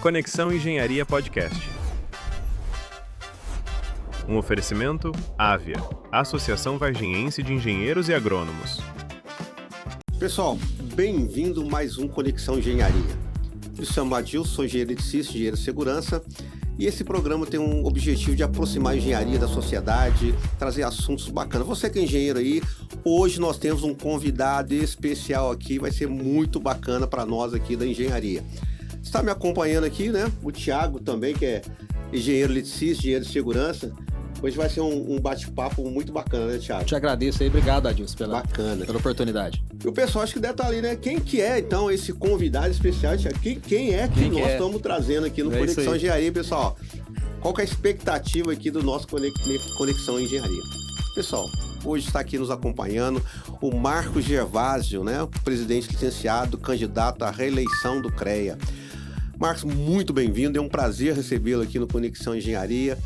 Conexão Engenharia Podcast. Um oferecimento Avia, Associação Varginhense de Engenheiros e Agrônomos. Pessoal, bem-vindo a mais um Conexão Engenharia. Eu sou Adilson, sou engenheiro eletricista, engenheiro de segurança, e esse programa tem um objetivo de aproximar a engenharia da sociedade, trazer assuntos bacanas. Você que é engenheiro aí, hoje nós temos um convidado especial aqui, vai ser muito bacana para nós aqui da engenharia. Está me acompanhando aqui, né? O Thiago também, que é engenheiro eletricista, engenheiro de segurança. Hoje vai ser um bate-papo muito bacana, né, Thiago? Te agradeço aí, obrigado, Adilson, pela oportunidade. E o pessoal acho que deve estar ali, né? Quem que é, então, esse convidado especial, Thiago? Quem é que nós estamos trazendo aqui no Conexão Engenharia, pessoal? Qual que é a expectativa aqui do nosso Conexão Engenharia? Pessoal, hoje está aqui nos acompanhando o Marcos Gervásio, né? O presidente licenciado, candidato à reeleição do CREA. Marcos, muito bem-vindo, é um prazer recebê-lo aqui no Conexão Engenharia.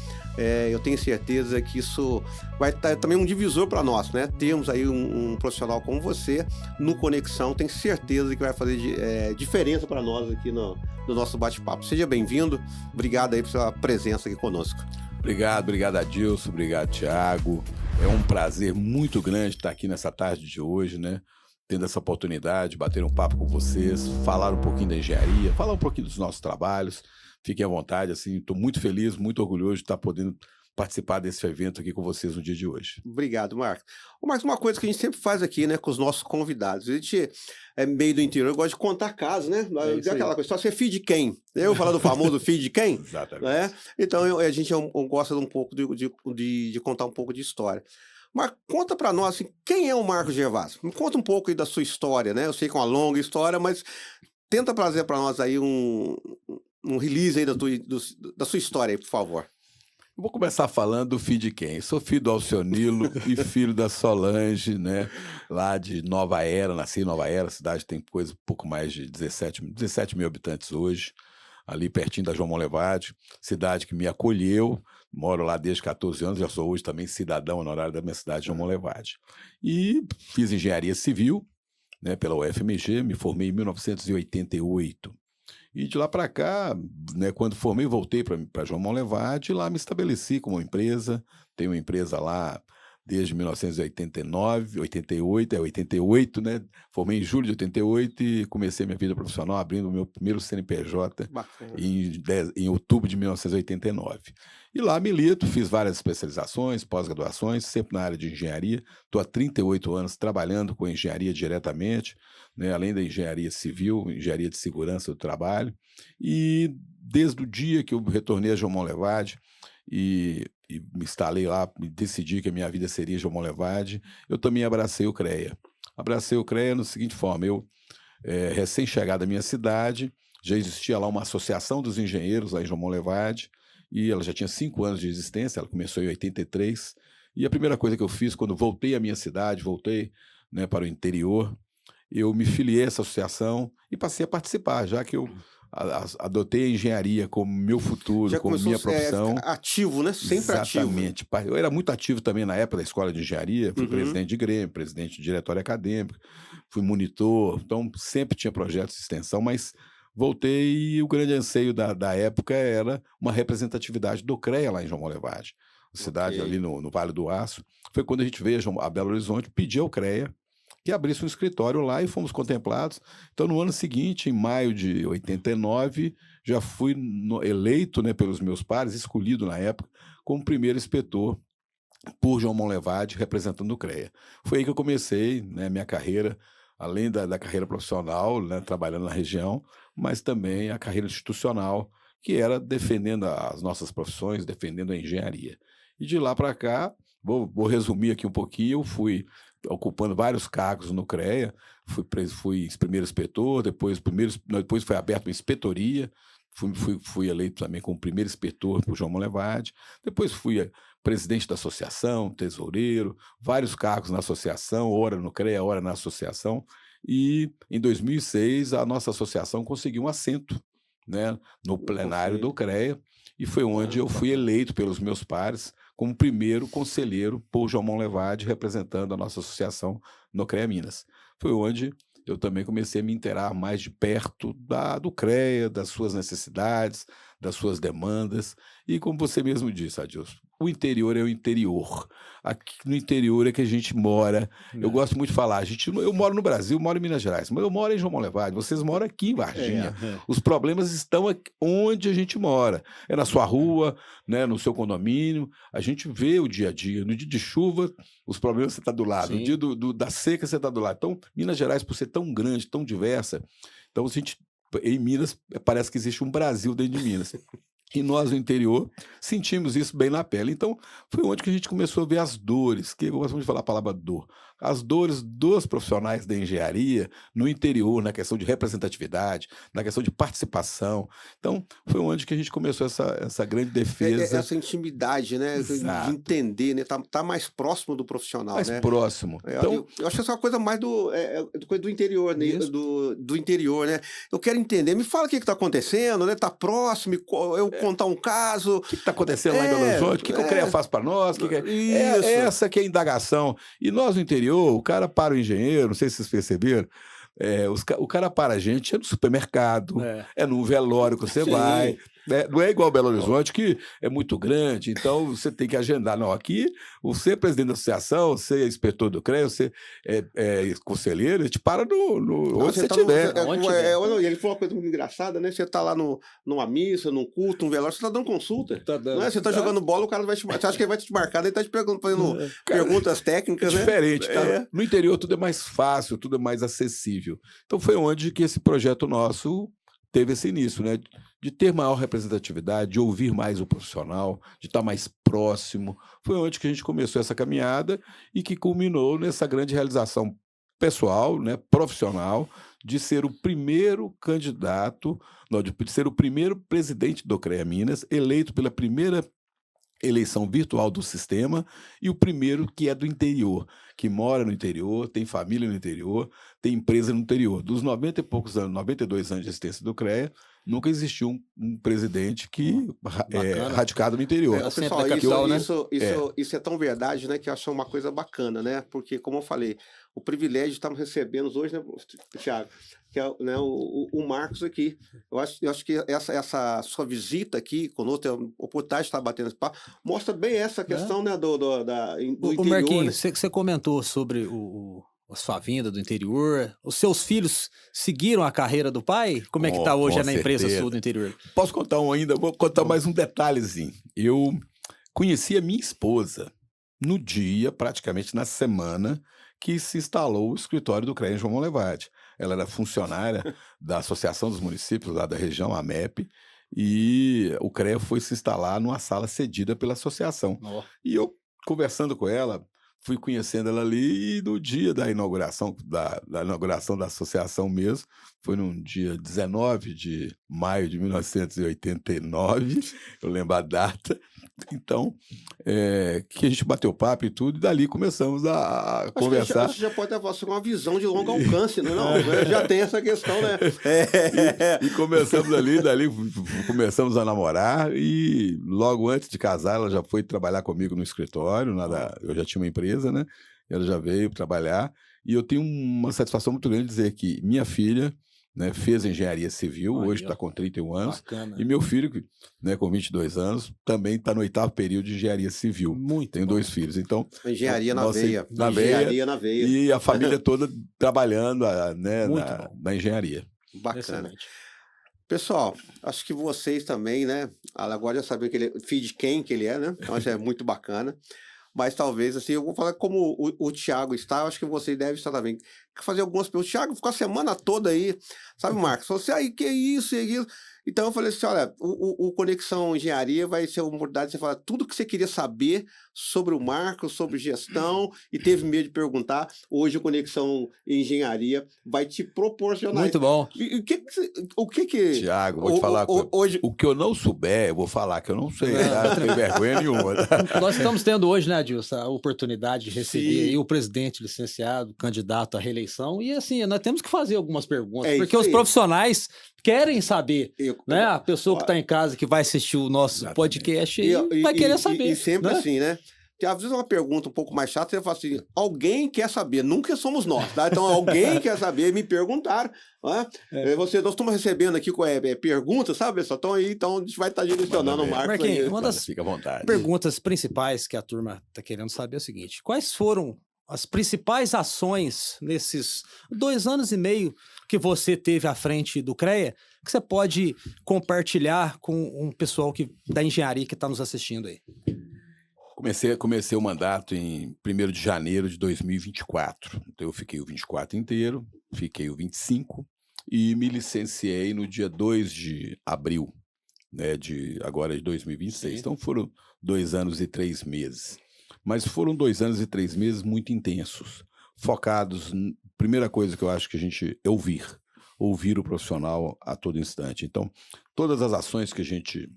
Eu tenho certeza que isso vai estar também um divisor para nós, né? Temos aí um profissional como você no Conexão, tenho certeza que vai fazer diferença para nós aqui no nosso bate-papo. Seja bem-vindo, obrigado aí pela sua presença aqui conosco. Obrigado Adilson, obrigado Thiago. É um prazer muito grande estar aqui nessa tarde de hoje, né? Tendo essa oportunidade de bater um papo com vocês, falar um pouquinho da engenharia, falar um pouquinho dos nossos trabalhos. Fiquem à vontade, assim, estou muito feliz, muito orgulhoso de estar podendo participar desse evento aqui com vocês no dia de hoje. Obrigado, Marcos. Marcos, uma coisa que a gente sempre faz aqui, né, com os nossos convidados, a gente é meio do interior, gosta de contar casos, né? Aquela coisa, só você é filho de quem? Eu falo do famoso filho de quem? Exatamente. Né? Então, a gente gosta um pouco de contar um pouco de história. Mas conta para nós, assim, quem é o Marcos Gervásio? Me conta um pouco aí da sua história, né? Eu sei que é uma longa história, mas tenta trazer para nós aí um release aí da sua história aí, por favor. Eu vou começar falando do filho de quem? Sou filho do Alcionilo e filho da Solange, né? Lá de Nova Era, nasci em Nova Era, a cidade tem um pouco mais de 17 mil habitantes hoje, ali pertinho da João Monlevade, cidade que me acolheu, moro lá desde 14 anos, já sou hoje também cidadão honorário da minha cidade, João Monlevade. E fiz engenharia civil, né, pela UFMG, me formei em 1988. E de lá para cá, né, quando formei, voltei para João Monlevade e lá me estabeleci como empresa. Tenho uma empresa lá desde 1989, 88, né? Formei em julho de 88 e comecei minha vida profissional abrindo o meu primeiro CNPJ em outubro de 1989. E lá milito, fiz várias especializações, pós-graduações, sempre na área de engenharia. Estou há 38 anos trabalhando com engenharia diretamente, né, além da engenharia civil, engenharia de segurança do trabalho. E desde o dia que eu retornei a João Monlevade e me instalei lá, me decidi que a minha vida seria João Monlevade, eu também abracei o CREA. Abracei o CREA da seguinte forma: eu, recém-chegado à minha cidade, já existia lá uma associação dos engenheiros lá em João Monlevade, e ela já tinha 5 anos de existência, ela começou em 83, e a primeira coisa que eu fiz quando voltei à minha cidade, voltei, né, para o interior, eu me filiei a essa associação e passei a participar, já que eu adotei a engenharia como meu futuro, já como minha profissão. Ativo, né? Sempre ativo. Exatamente. Eu era muito ativo também na época da escola de engenharia, fui presidente de grêmio, presidente de diretório acadêmico, fui monitor, então sempre tinha projetos de extensão, mas voltei e o grande anseio da época era uma representatividade do CREA lá em João Monlevade, cidade ali no Vale do Aço. Foi quando a gente veio a Belo Horizonte, pedir ao CREA que abrisse um escritório lá e fomos contemplados. Então, no ano seguinte, em maio de 89, já fui eleito, né, pelos meus pares, escolhido na época, como primeiro inspetor por João Monlevade, representando o CREA. Foi aí que eu comecei, né, minha carreira, além da carreira profissional, né, trabalhando na região, mas também a carreira institucional, que era defendendo as nossas profissões, defendendo a engenharia. E de lá para cá, vou resumir aqui um pouquinho, eu fui ocupando vários cargos no CREA, fui primeiro inspetor, depois foi aberta uma inspetoria, fui eleito também como primeiro inspetor por João Monlevade, depois fui presidente da associação, tesoureiro, vários cargos na associação, ora no CREA, ora na associação, e em 2006 a nossa associação conseguiu um assento, né, no plenário do CREA, e foi onde eu fui eleito pelos meus pares como primeiro conselheiro por João Monlevade, representando a nossa associação no CREA Minas. Foi onde eu também comecei a me inteirar mais de perto do CREA, das suas necessidades, das suas demandas. E como você mesmo disse, Adilson, o interior é o interior. Aqui no interior é que a gente mora. Eu gosto muito de falar, eu moro no Brasil, moro em Minas Gerais, mas eu moro em João Monlevade, vocês moram aqui em Varginha. Os problemas estão aqui, onde a gente mora. É na sua rua, né, no seu condomínio. A gente vê o dia a dia. No dia de chuva, os problemas você está do lado. Sim. No dia da seca, você está do lado. Então, Minas Gerais, por ser tão grande, tão diversa, então em Minas, parece que existe um Brasil dentro de Minas. E nós, no interior, sentimos isso bem na pele. Então, foi onde que a gente começou a ver as dores, que eu gosto muito de falar a palavra dor. As dores dos profissionais da engenharia no interior, na questão de representatividade, na questão de participação. Então, foi onde que a gente começou essa grande defesa. Essa intimidade, né? Exato. De entender, né? Tá mais próximo do profissional, mais né? próximo. Então, eu acho que essa é uma coisa mais do interior, né? Do interior, né? Eu quero entender. Me fala o que está acontecendo, né? Tá próximo, eu contar um caso. O que está acontecendo lá em Belo Horizonte? O que o CREA faz para nós? Essa que é a indagação. E nós, no interior, o cara para o engenheiro, não sei se vocês perceberam, o cara para a gente no supermercado, num velório que você vai. Não é igual Belo Horizonte, que é muito grande, então você tem que agendar. Não, aqui, você é presidente da associação, você é inspetor do CREA, você é conselheiro, ele te para onde você estiver. Ele falou uma coisa muito engraçada, né? Você está lá numa missa, num culto, um velório, você está dando consulta. Não é? Você está jogando bola, o cara vai te marcar. Você acha que ele vai te marcar, ele está te fazendo perguntas técnicas, né? Diferente. No interior tudo é mais fácil, tudo é mais acessível. Então foi onde que esse projeto nosso teve esse início, né? De ter maior representatividade, de ouvir mais o profissional, de estar mais próximo. Foi onde que a gente começou essa caminhada e que culminou nessa grande realização pessoal, né, profissional, de ser o primeiro candidato, de ser o primeiro presidente do CREA Minas, eleito pela primeira eleição virtual do sistema, e o primeiro que é do interior, que mora no interior, tem família no interior, tem empresa no interior. Dos 90 e poucos anos, 92 anos de existência do CREA, nunca existiu um presidente que radicado no interior. Pessoal, isso é tão verdade, né, que eu acho uma coisa bacana, né? Porque, como eu falei, o privilégio de estarmos recebendo hoje, né, Thiago, que é, né, o Marcos aqui. Eu acho que essa sua visita aqui conosco, a oportunidade de estar batendo esse papo, mostra bem essa questão, né, do interior. Marquinhos, né? Você comentou sobre a sua vinda do interior. Os seus filhos seguiram a carreira do pai? Como é que está hoje na empresa sua do interior? Posso contar vou contar mais um detalhezinho. Eu conheci a minha esposa no dia, praticamente na semana, que se instalou o escritório do CREA em João Monlevade. Ela era funcionária da Associação dos Municípios, lá da região, AMEP, e o CREA foi se instalar numa sala cedida pela associação. E eu, conversando com ela, fui conhecendo ela ali, e no dia da inauguração, da associação mesmo, foi num dia 19 de maio de 1989, eu lembro a data. Então, que a gente bateu papo e tudo, e dali começamos a conversar. Acho que já pode ter uma visão de longo alcance, né? Não, já tem essa questão, né? E começamos dali começamos a namorar, e logo antes de casar, ela já foi trabalhar comigo no escritório, eu já tinha uma empresa, né? Ela já veio trabalhar, e eu tenho uma satisfação muito grande de dizer que minha filha, né, fez engenharia civil, hoje está com 31 anos. Bacana. E meu filho, né, com 22 anos, também está no 8º período de engenharia civil. Tenho 2 filhos. Então, engenharia na veia. Engenharia na veia. E a família toda trabalhando, né, na engenharia. Bacana. Pessoal, acho que vocês também, né? Agora já sabem filho de quem que ele é, né? Então, acho que é muito bacana. Mas talvez, assim, eu vou falar como o Thiago está, eu acho que vocês devem estar também. Quer fazer algumas perguntas. Thiago ficou a semana toda aí, sabe, Marcos? Falou assim, aí, que isso, e isso. Então eu falei assim, olha, o Conexão Engenharia vai ser uma oportunidade de você falar tudo que você queria saber sobre o Marcos, sobre gestão, e teve medo de perguntar. Hoje o Conexão Engenharia vai te proporcionar. Muito bom. E o que que... Thiago, vou te falar, hoje... o que eu não souber, eu vou falar que eu não sei, tá? Não tem vergonha nenhuma. Tá? Nós estamos tendo hoje, né, Adilson, a oportunidade de receber aí o presidente licenciado, candidato à reeleição, e assim, nós temos que fazer algumas perguntas, porque os profissionais querem saber, né? A pessoa que está em casa, que vai assistir o nosso podcast, vai querer saber. E sempre assim, né? que às vezes é uma pergunta um pouco mais chata, você fala assim, alguém quer saber, nunca somos nós, tá? Então alguém quer saber, me perguntaram, né? Nós estamos recebendo aqui perguntas, sabe, pessoal? Então a gente vai estar direcionando o Marcos. Uma das perguntas principais que a turma está querendo saber é o seguinte, quais foram as principais ações nesses 2 anos e meio que você teve à frente do CREA, que você pode compartilhar com um pessoal da engenharia que está nos assistindo aí? Comecei o mandato em 1º de janeiro de 2024. Então eu fiquei o 24 inteiro, fiquei o 25 e me licenciei no dia 2 de abril, né, agora de 2026. Sim. Então foram 2 anos e 3 meses. Mas foram 2 anos e 3 meses muito intensos, focados, primeira coisa que eu acho que a gente ouvir o profissional a todo instante. Então, todas as ações que a gente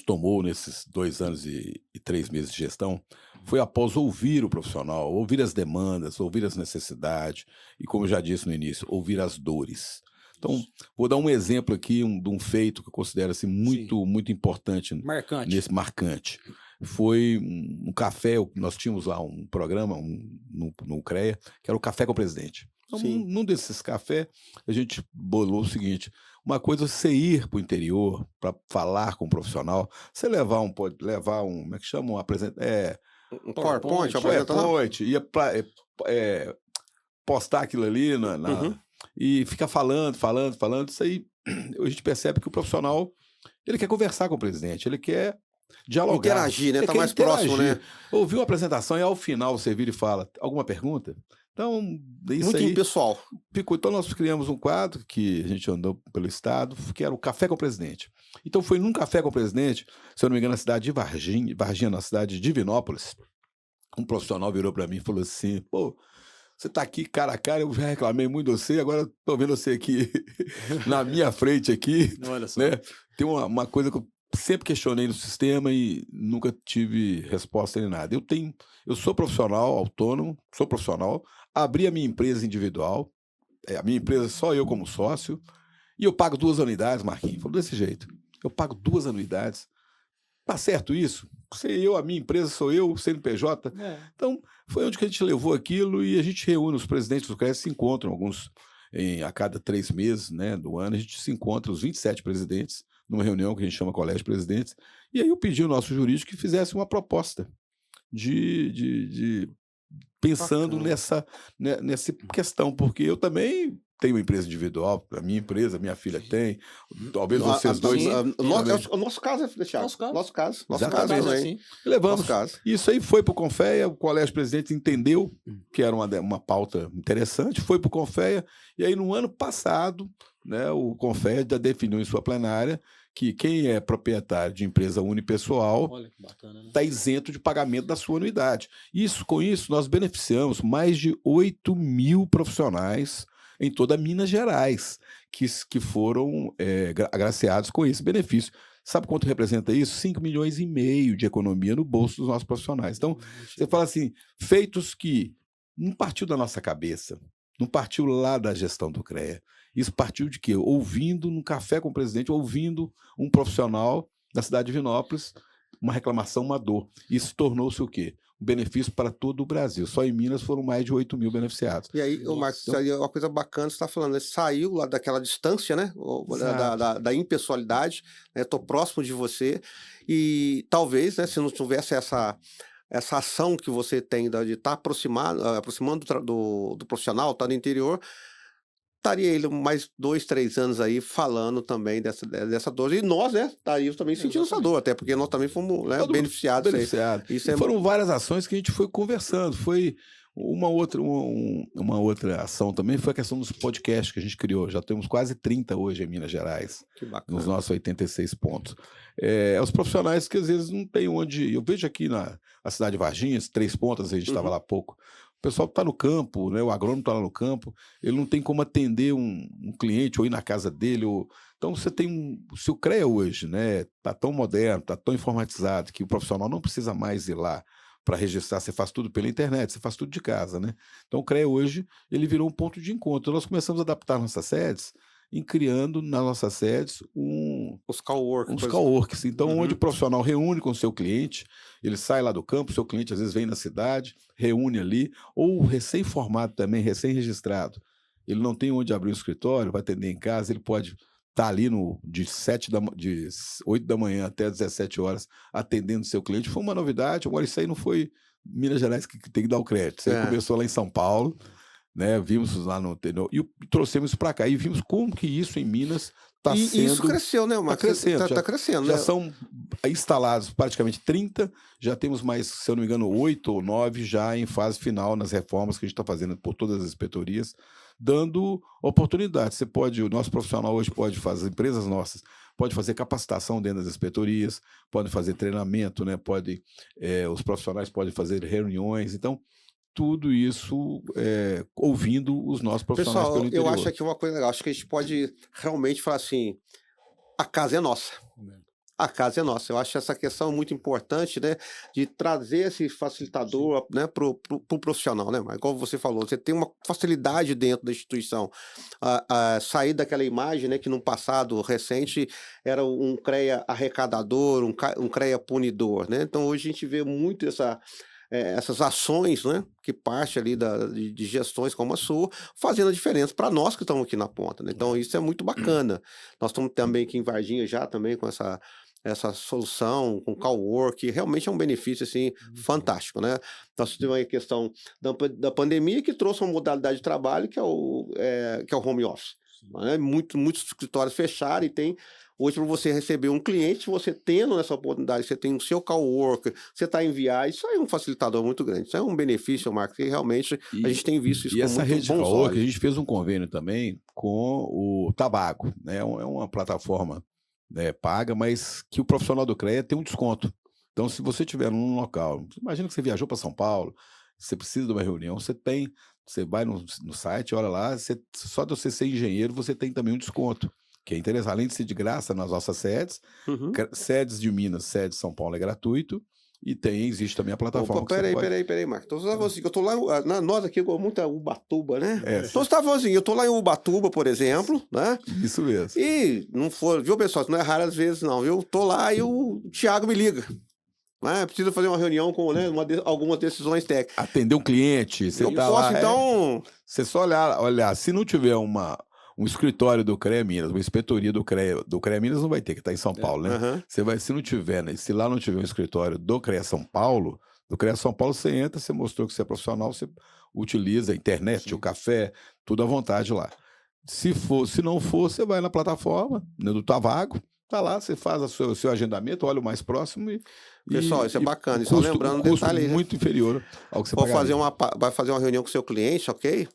tomou nesses 2 anos e 3 meses de gestão foi após ouvir o profissional, ouvir as demandas, ouvir as necessidades e, como eu já disse no início, ouvir as dores. Então, vou dar um exemplo aqui de um feito que eu considero assim, muito importante. Marcante. Foi um café, nós tínhamos lá um programa no CREA, que era o Café com o Presidente. Então, num desses cafés, a gente bolou o seguinte, uma coisa é você ir para o interior para falar com um profissional, você levar um como é que chama? Um PowerPoint, ia postar aquilo ali e ficar falando, isso aí a gente percebe que o profissional, ele quer conversar com o presidente, ele quer dialogar. Interagir, né? Tá mais próximo, né? Ouviu uma apresentação e ao final você vira e fala, alguma pergunta? Então, isso muito aí... pessoal. Então, nós criamos um quadro que a gente andou pelo estado, que era o Café com o Presidente. Então, foi num Café com o Presidente, se eu não me engano, na cidade de Varginha, na cidade de Divinópolis, um profissional virou para mim e falou assim, pô, você tá aqui cara a cara, eu já reclamei muito de você, agora tô vendo você aqui na minha frente aqui. Olha só. Né? Tem uma coisa que eu sempre questionei no sistema e nunca tive resposta nem nada. Eu sou profissional, autônomo, abri a minha empresa individual, a minha empresa só eu como sócio, e eu pago 2 anuidades, Marquinhos. Falou desse jeito. Eu pago 2 anuidades. Tá certo isso? A minha empresa sou eu, o CNPJ. Então, foi onde que a gente levou aquilo e a gente reúne os presidentes do CREA, se encontram, alguns a cada 3 meses, né, do ano, a gente se encontra, os 27 presidentes, numa reunião que a gente chama Colégio de Presidentes, e aí eu pedi ao nosso jurídico que fizesse uma proposta pensando nessa questão, porque eu também tenho uma empresa individual, a minha empresa, minha filha tem, talvez vocês dois... O nosso caso é Thiago. Nosso caso também. Levamos. Isso aí foi para o Confea, o Colégio de Presidentes entendeu que era uma pauta interessante, foi para o Confea, e aí no ano passado, né, o Confea já definiu em sua plenária que quem é proprietário de empresa unipessoal está isento de pagamento da sua anuidade. Com isso, nós beneficiamos mais de 8 mil profissionais em toda Minas Gerais, que foram agraciados com esse benefício. Sabe quanto representa isso? 5,5 milhões de economia no bolso dos nossos profissionais. Então, você fala assim, feitos que não partiu da nossa cabeça, não partiu lá da gestão do CREA. Isso partiu de quê? Ouvindo, num café com o presidente, ouvindo um profissional da cidade de Divinópolis, uma reclamação, uma dor. Isso tornou-se o quê? Um benefício para todo o Brasil. Só em Minas foram mais de 8 mil beneficiados. E aí, Marcos, isso aí é uma coisa bacana, você está falando, né? Saiu lá daquela distância, né? Da impessoalidade, né? Estou próximo de você e talvez, né, se não tivesse essa ação que você tem de estar aproximando do profissional, tá no interior, estaria ele mais 2, 3 anos aí falando também dessa dor. E nós, né, estaríamos também sentindo essa dor, até porque nós também fomos, né, beneficiados. Foram várias ações que a gente foi conversando. Foi uma outra ação também, foi a questão dos podcasts que a gente criou. Já temos quase 30 hoje em Minas Gerais. Que bacana. Nos nossos 86 pontos. Os profissionais que às vezes não tem onde... Eu vejo aqui na cidade de Varginha, 3 Pontas, a gente estava lá há pouco. O pessoal está no campo, né? O agrônomo está lá no campo, ele não tem como atender um cliente ou ir na casa dele. Então você tem se o CREA hoje, né, está tão moderno, está tão informatizado, que o profissional não precisa mais ir lá para registrar, você faz tudo pela internet, você faz tudo de casa, né? Então o CREA hoje, ele virou um ponto de encontro. Nós começamos a adaptar nossas sedes, criando nas nossas sedes um Os coworking. Uns coworks. Então, onde o profissional reúne com o seu cliente, ele sai lá do campo, o seu cliente às vezes vem na cidade, reúne ali, ou recém-formado também, recém-registrado. Ele não tem onde abrir o escritório, vai atender em casa, ele pode estar ali de 8 da manhã até 17 horas atendendo o seu cliente. Foi uma novidade, agora isso aí não foi Minas Gerais que tem que dar o crédito. Isso aí começou lá em São Paulo, né? Vimos lá no e trouxemos isso para cá e vimos como que isso em Minas está sendo... E isso cresceu, né? Está crescendo. Está crescendo, já né? são instalados praticamente 30, já temos mais, se eu não me engano, 8 ou 9 já em fase final nas reformas que a gente está fazendo por todas as inspetorias, dando oportunidade. Você pode, o nosso profissional hoje pode fazer, as empresas nossas, pode fazer capacitação dentro das inspetorias, podem fazer treinamento, né? Os profissionais podem fazer reuniões, então tudo isso ouvindo os nossos profissionais pelo interior. Eu acho aqui uma coisa legal, acho que a gente pode realmente falar assim, a casa é nossa. A casa é nossa. Eu acho essa questão muito importante, né? De trazer esse facilitador, né, pro profissional, né? Mas igual você falou, você tem uma facilidade dentro da instituição. Sair daquela imagem, né, que no passado recente era um CREA arrecadador, um CREA punidor, né? Então hoje a gente vê muito essas ações, né, que parte ali de gestões como a sua, fazendo a diferença para nós que estamos aqui na ponta, né? Então isso é muito bacana. Nós estamos também aqui em Varginha já também com essa solução, com cowork, que realmente é um benefício assim, fantástico, né? Nós tivemos a questão da pandemia que trouxe uma modalidade de trabalho que é o home office. Né? Muitos escritórios fecharam e tem... Hoje, para você receber um cliente, você tendo essa oportunidade, você tem o seu coworker, você está em viagem, isso aí é um facilitador muito grande. Isso é um benefício, Marcos, que realmente a gente tem visto isso com muito bons olhos. E essa rede coworker, a gente fez um convênio também com o Tabaco, né? É uma plataforma, né, paga, mas que o profissional do CREA tem um desconto. Então, se você estiver num local, imagina que você viajou para São Paulo, você precisa de uma reunião, você vai no site, olha lá, só de você ser engenheiro, você tem também um desconto. Que é interessante, além de ser de graça nas nossas sedes, sedes de Minas, sede de São Paulo é gratuito, e existe também a plataforma. Opa, peraí, Marcos. Então você tá falando assim, eu tô lá, nós aqui com muita Ubatuba, né? Então você tá falando assim, eu tô lá em Ubatuba, por exemplo, né? Isso mesmo. E não for, viu, pessoal? Não é raro às vezes, não, viu? Tô lá e o Thiago me liga. Né? Precisa fazer uma reunião com, né, algumas decisões técnicas. Atender um cliente, você tá lá. Então. Você só olhar, se não tiver um escritório do CREA Minas, uma inspetoria do CREA Minas não vai ter, que está em São Paulo, né? Você vai, se não tiver, né? Se lá não tiver um escritório do CREA São Paulo, você entra, você mostrou que você é profissional, você utiliza a internet, o café, tudo à vontade lá. Se não for, você vai na plataforma, né, do Tavago, tá lá, você faz o seu agendamento, olha o mais próximo Pessoal, isso é bacana, só lembrando um detalhe, muito inferior ao que você pagaria. Vai fazer uma reunião com o seu cliente, ok?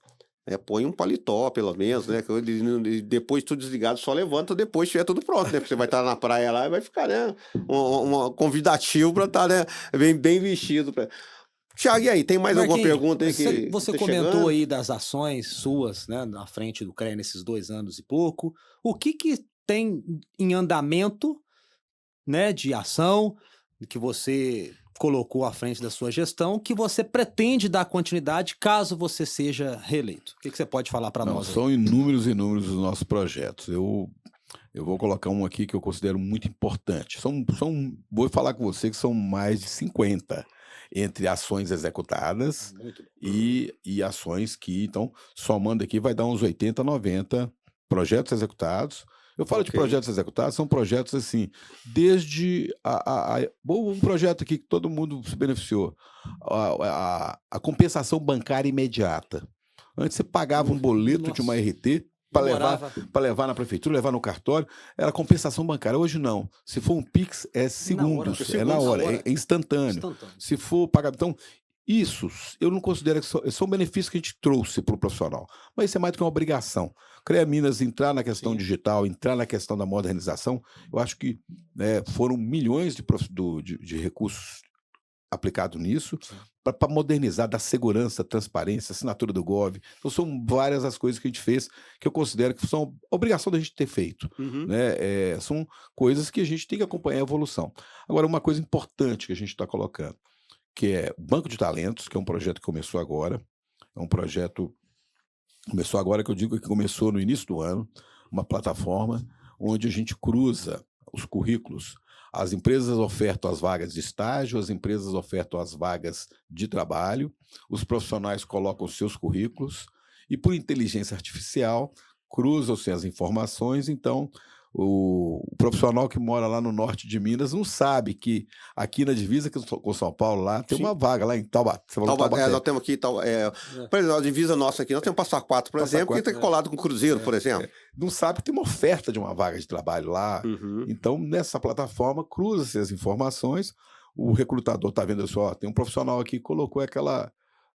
Põe um paletó, pelo menos, né? Depois tudo desligado, só levanta depois tiver tudo pronto, né? Porque você vai estar na praia lá e vai ficar, né? Um convidativo para estar, né? Bem vestido. Tiago, e aí? Tem mais alguma pergunta aí que você comentou chegando aí das ações suas, né? Na frente do CREA nesses 2 anos e pouco. O que tem em andamento, né? De ação que você colocou à frente da sua gestão, que você pretende dar continuidade caso você seja reeleito? O que você pode falar para nós? São inúmeros os nossos projetos. Eu vou colocar um aqui que eu considero muito importante. Vou falar com você que são mais de 50 entre ações executadas e ações que, então, somando aqui, vai dar uns 80, 90 projetos executados. Eu falo de projetos executados, são projetos assim, desde um projeto aqui que todo mundo se beneficiou, a compensação bancária imediata. Antes você pagava um boleto de uma RT para levar na prefeitura, levar no cartório, era compensação bancária. Hoje não. Se for um Pix, é segundos, é na hora, é instantâneo. Se for pagar... Então, isso, eu não considero que são benefícios que a gente trouxe para o profissional, mas isso é mais do que uma obrigação. CREA Minas entrar na questão digital, entrar na questão da modernização, eu acho que foram milhões de recursos aplicados nisso para modernizar, dar segurança, transparência, assinatura do Gov. Então são várias as coisas que a gente fez que eu considero que são obrigação da gente ter feito. Né? São coisas que a gente tem que acompanhar a evolução. Agora, uma coisa importante que a gente está colocando, que é Banco de Talentos, que é um projeto que começou agora. É um projeto que começou agora, que eu digo que começou no início do ano, uma plataforma onde a gente cruza os currículos. As empresas ofertam as vagas de estágio, as empresas ofertam as vagas de trabalho, os profissionais colocam seus currículos e, por inteligência artificial, cruzam-se as informações. Então, o profissional que mora lá no norte de Minas não sabe que aqui na divisa com São Paulo lá tem uma vaga lá em Taubaté. Nós temos aqui, por exemplo, a divisa nossa aqui, nós temos Passa Quatro, por exemplo, que está colado com o Cruzeiro, por exemplo. Não sabe que tem uma oferta de uma vaga de trabalho lá. Então, nessa plataforma, cruza-se as informações, o recrutador está vendo assim, ó, tem um profissional aqui que colocou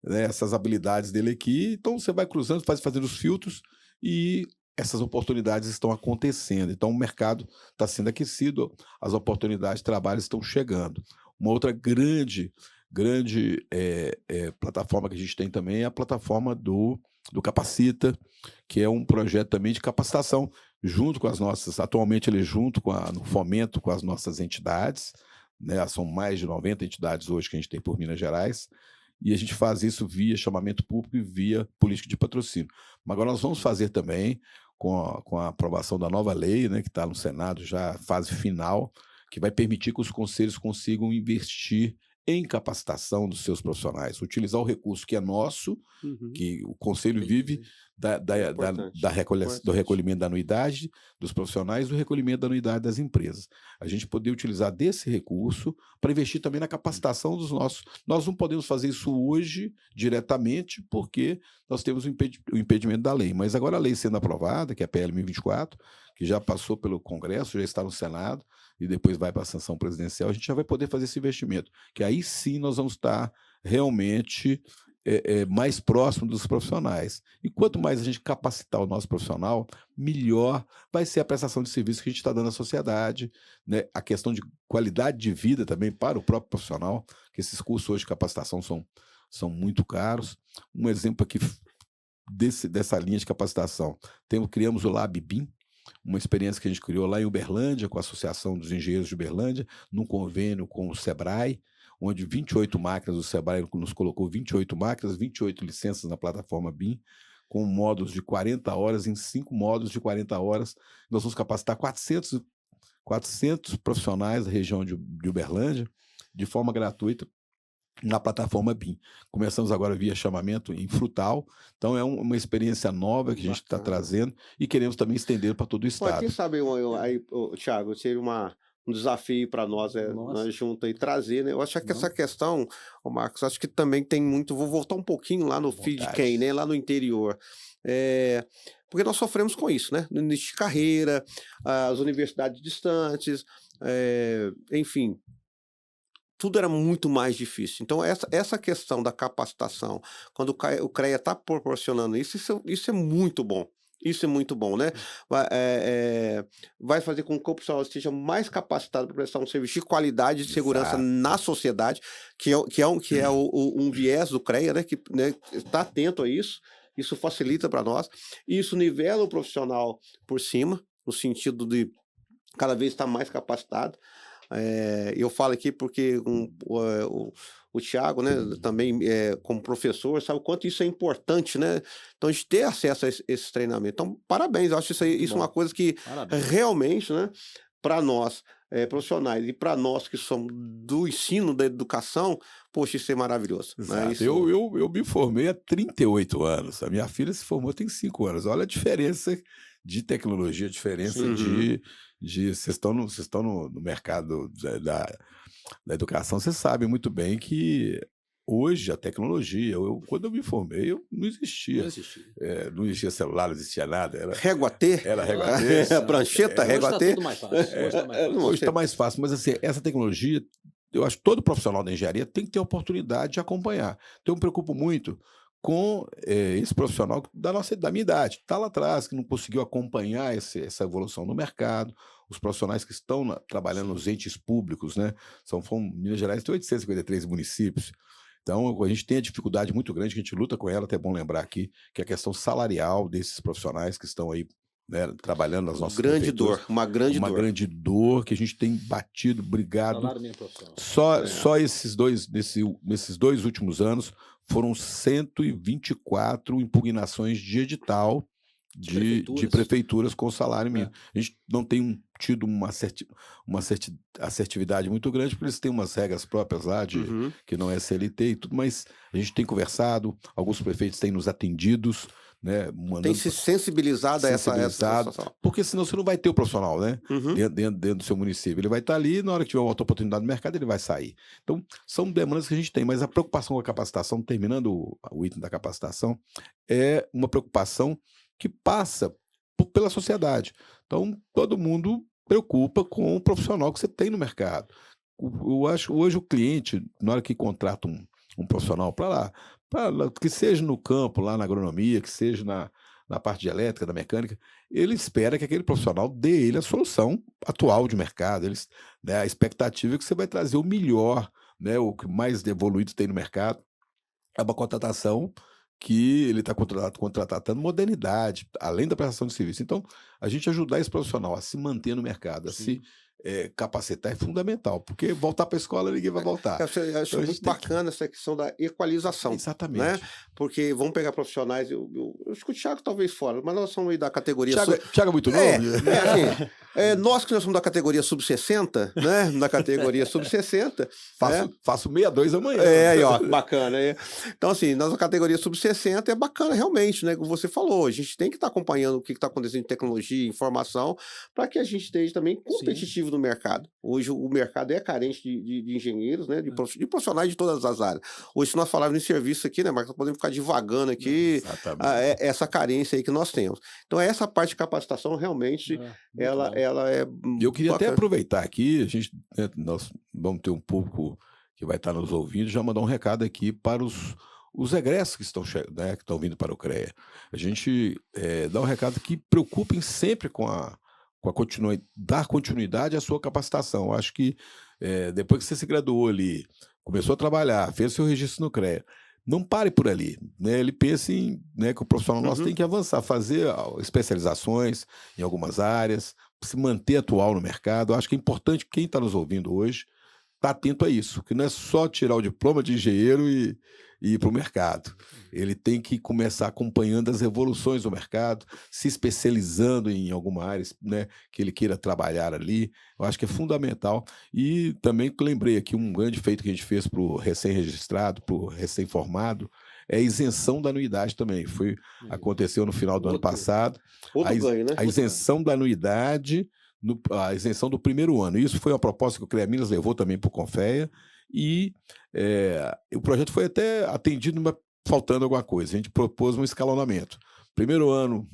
essas habilidades dele aqui, então você vai cruzando, fazendo os filtros e essas oportunidades estão acontecendo. Então, o mercado está sendo aquecido, as oportunidades de trabalho estão chegando. Uma outra grande plataforma que a gente tem também é a plataforma do Capacita, que é um projeto também de capacitação, junto com as nossas, atualmente ele junto no fomento com as nossas entidades, né? São mais de 90 entidades hoje que a gente tem por Minas Gerais, e a gente faz isso via chamamento público e via política de patrocínio. Mas agora nós vamos fazer também com a aprovação da nova lei, né, que está no Senado já, fase final, que vai permitir que os conselhos consigam investir em capacitação dos seus profissionais, utilizar o recurso que é nosso, que o conselho vive do recolhimento da anuidade dos profissionais, do recolhimento da anuidade das empresas. A gente poder utilizar desse recurso para investir também na capacitação dos nossos. Nós não podemos fazer isso hoje diretamente, porque nós temos o impedimento da lei. Mas agora a lei sendo aprovada, que é a PL 1024, que já passou pelo Congresso, já está no Senado, e depois vai para a sanção presidencial, a gente já vai poder fazer esse investimento, que aí sim nós vamos estar realmente mais próximo dos profissionais. E quanto mais a gente capacitar o nosso profissional, melhor vai ser a prestação de serviço que a gente está dando à sociedade, né? A questão de qualidade de vida também para o próprio profissional, que esses cursos hoje de capacitação são muito caros. Um exemplo aqui dessa linha de capacitação, criamos o Lab BIM, uma experiência que a gente criou lá em Uberlândia, com a Associação dos Engenheiros de Uberlândia, num convênio com o Sebrae, onde 28 máquinas, o Sebrae nos colocou 28 máquinas, 28 licenças na plataforma BIM, com módulos de 40 horas, em 5 módulos de 40 horas. Nós vamos capacitar 400 profissionais da região de Uberlândia, de forma gratuita, na plataforma BIM. Começamos agora via chamamento em Frutal, então é uma experiência nova que a gente está trazendo e queremos também estender para todo o estado. Quem sabe, Thiago, seria um desafio para nós, nós juntos aí trazer, né? Eu acho que essa questão, Marcos, acho que também tem muito, vou voltar um pouquinho lá no FeedCam, né? Lá no interior. Porque nós sofremos com isso, né? No início de carreira, as universidades distantes, enfim, tudo era muito mais difícil. Então, essa questão da capacitação, quando o CREA está proporcionando isso é muito bom. Isso é muito bom, né? Vai fazer com que o profissional esteja mais capacitado para prestar um serviço de qualidade e de segurança na sociedade, que é um viés do CREA, né? Que, né, está atento a isso. Isso facilita para nós. Isso nivela o profissional por cima, no sentido de cada vez estar mais capacitado. Eu falo aqui porque o Thiago, né, também como professor, sabe o quanto isso é importante, né? Então, a gente ter acesso a esse treinamento. Então, parabéns, eu acho isso é uma coisa que realmente, né, para nós profissionais e para nós que somos do ensino, da educação, poxa, isso é maravilhoso. Né? Isso... Eu me formei há 38 anos, a minha filha se formou tem 5 anos. Olha a diferença de tecnologia, a diferença de vocês estão no mercado da educação, vocês sabem muito bem que hoje a tecnologia, quando eu me formei, não existia. Não existia celular, não existia nada. Era régua T. Era régua T. Prancheta, régua T. Hoje está mais fácil, mas assim, essa tecnologia, eu acho que todo profissional da engenharia tem que ter a oportunidade de acompanhar. Então eu me preocupo muito com esse profissional da minha idade, que está lá atrás, que não conseguiu acompanhar essa evolução no mercado, os profissionais que estão trabalhando nos entes públicos, né? Minas Gerais tem 853 municípios, então a gente tem a dificuldade muito grande, que a gente luta com ela, até é bom lembrar aqui, que é a questão salarial desses profissionais que estão aí, né, trabalhando nas nossas uma grande dor que a gente tem batido, brigado. Só nesses dois últimos anos foram 124 impugnações de edital de prefeituras com salário mínimo. A gente não tem tido uma assertividade muito grande, porque eles têm umas regras próprias lá, que não é CLT e tudo, mas a gente tem conversado, alguns prefeitos têm nos atendidos, né, tem se sensibilizado a essa situação. Porque senão você não vai ter o profissional, né? Dentro do seu município. Ele vai estar ali, na hora que tiver uma outra oportunidade no mercado, ele vai sair. Então, são demandas que a gente tem, mas a preocupação com a capacitação, terminando o item da capacitação, é uma preocupação que passa pela sociedade. Então, todo mundo preocupa com o profissional que você tem no mercado. Eu acho que hoje o cliente, na hora que contrata um profissional para lá, que seja no campo, lá na agronomia, que seja na parte de elétrica, da mecânica, ele espera que aquele profissional dê ele a solução atual de mercado. Né, a expectativa é que você vai trazer o melhor, né, o que mais evoluído tem no mercado. É uma contratação que ele está contratando modernidade, além da prestação de serviço. Então, a gente ajudar esse profissional a se manter no mercado, a se capacitar é fundamental, porque voltar para a escola ninguém vai voltar. Eu acho muito bacana essa questão da equalização. Exatamente. Né? Porque vamos pegar profissionais, eu escuto o Thiago talvez fora, mas nós somos aí da categoria... Thiago é muito novo? Nós que nós somos da categoria sub-60, né? Da categoria sub-60. Faço 62 amanhã. Aí, ó, bacana. Então, assim, nós da categoria sub-60 é bacana realmente, né? Como você falou, a gente tem que estar acompanhando o que está acontecendo em tecnologia, informação, para que a gente esteja também competitivo no mercado. Hoje o mercado é carente de engenheiros, né? De profissionais de todas as áreas. Hoje, se nós falarmos em serviço aqui, né, Marcos, nós podemos ficar divagando aqui essa carência aí que nós temos. Então, essa parte de capacitação realmente ela é. Eu queria até aproveitar aqui, nós vamos ter um público que vai estar nos ouvindo, já mandar um recado aqui para os egressos que estão vindo para o CREA. A gente dá um recado que preocupem sempre com dar continuidade à sua capacitação. Eu acho que depois que você se graduou ali, começou a trabalhar, fez seu registro no CREA, não pare por ali, né? Ele pensa que o profissional nosso tem que avançar, fazer especializações em algumas áreas, se manter atual no mercado. Eu acho que é importante quem está nos ouvindo hoje estar atento a isso, que não é só tirar o diploma de engenheiro e ir para o mercado. Ele tem que começar acompanhando as evoluções do mercado, se especializando em alguma área, né, que ele queira trabalhar ali. Eu acho que é fundamental. E também lembrei aqui um grande feito que a gente fez para o recém-registrado, para o recém-formado, é a isenção da anuidade também. Aconteceu no final do ano passado. Ganho, né? A isenção da anuidade, a isenção do primeiro ano. Isso foi uma proposta que o CREA Minas levou também para o Confea, e o projeto foi até atendido, mas faltando alguma coisa. A gente propôs um escalonamento. Primeiro ano,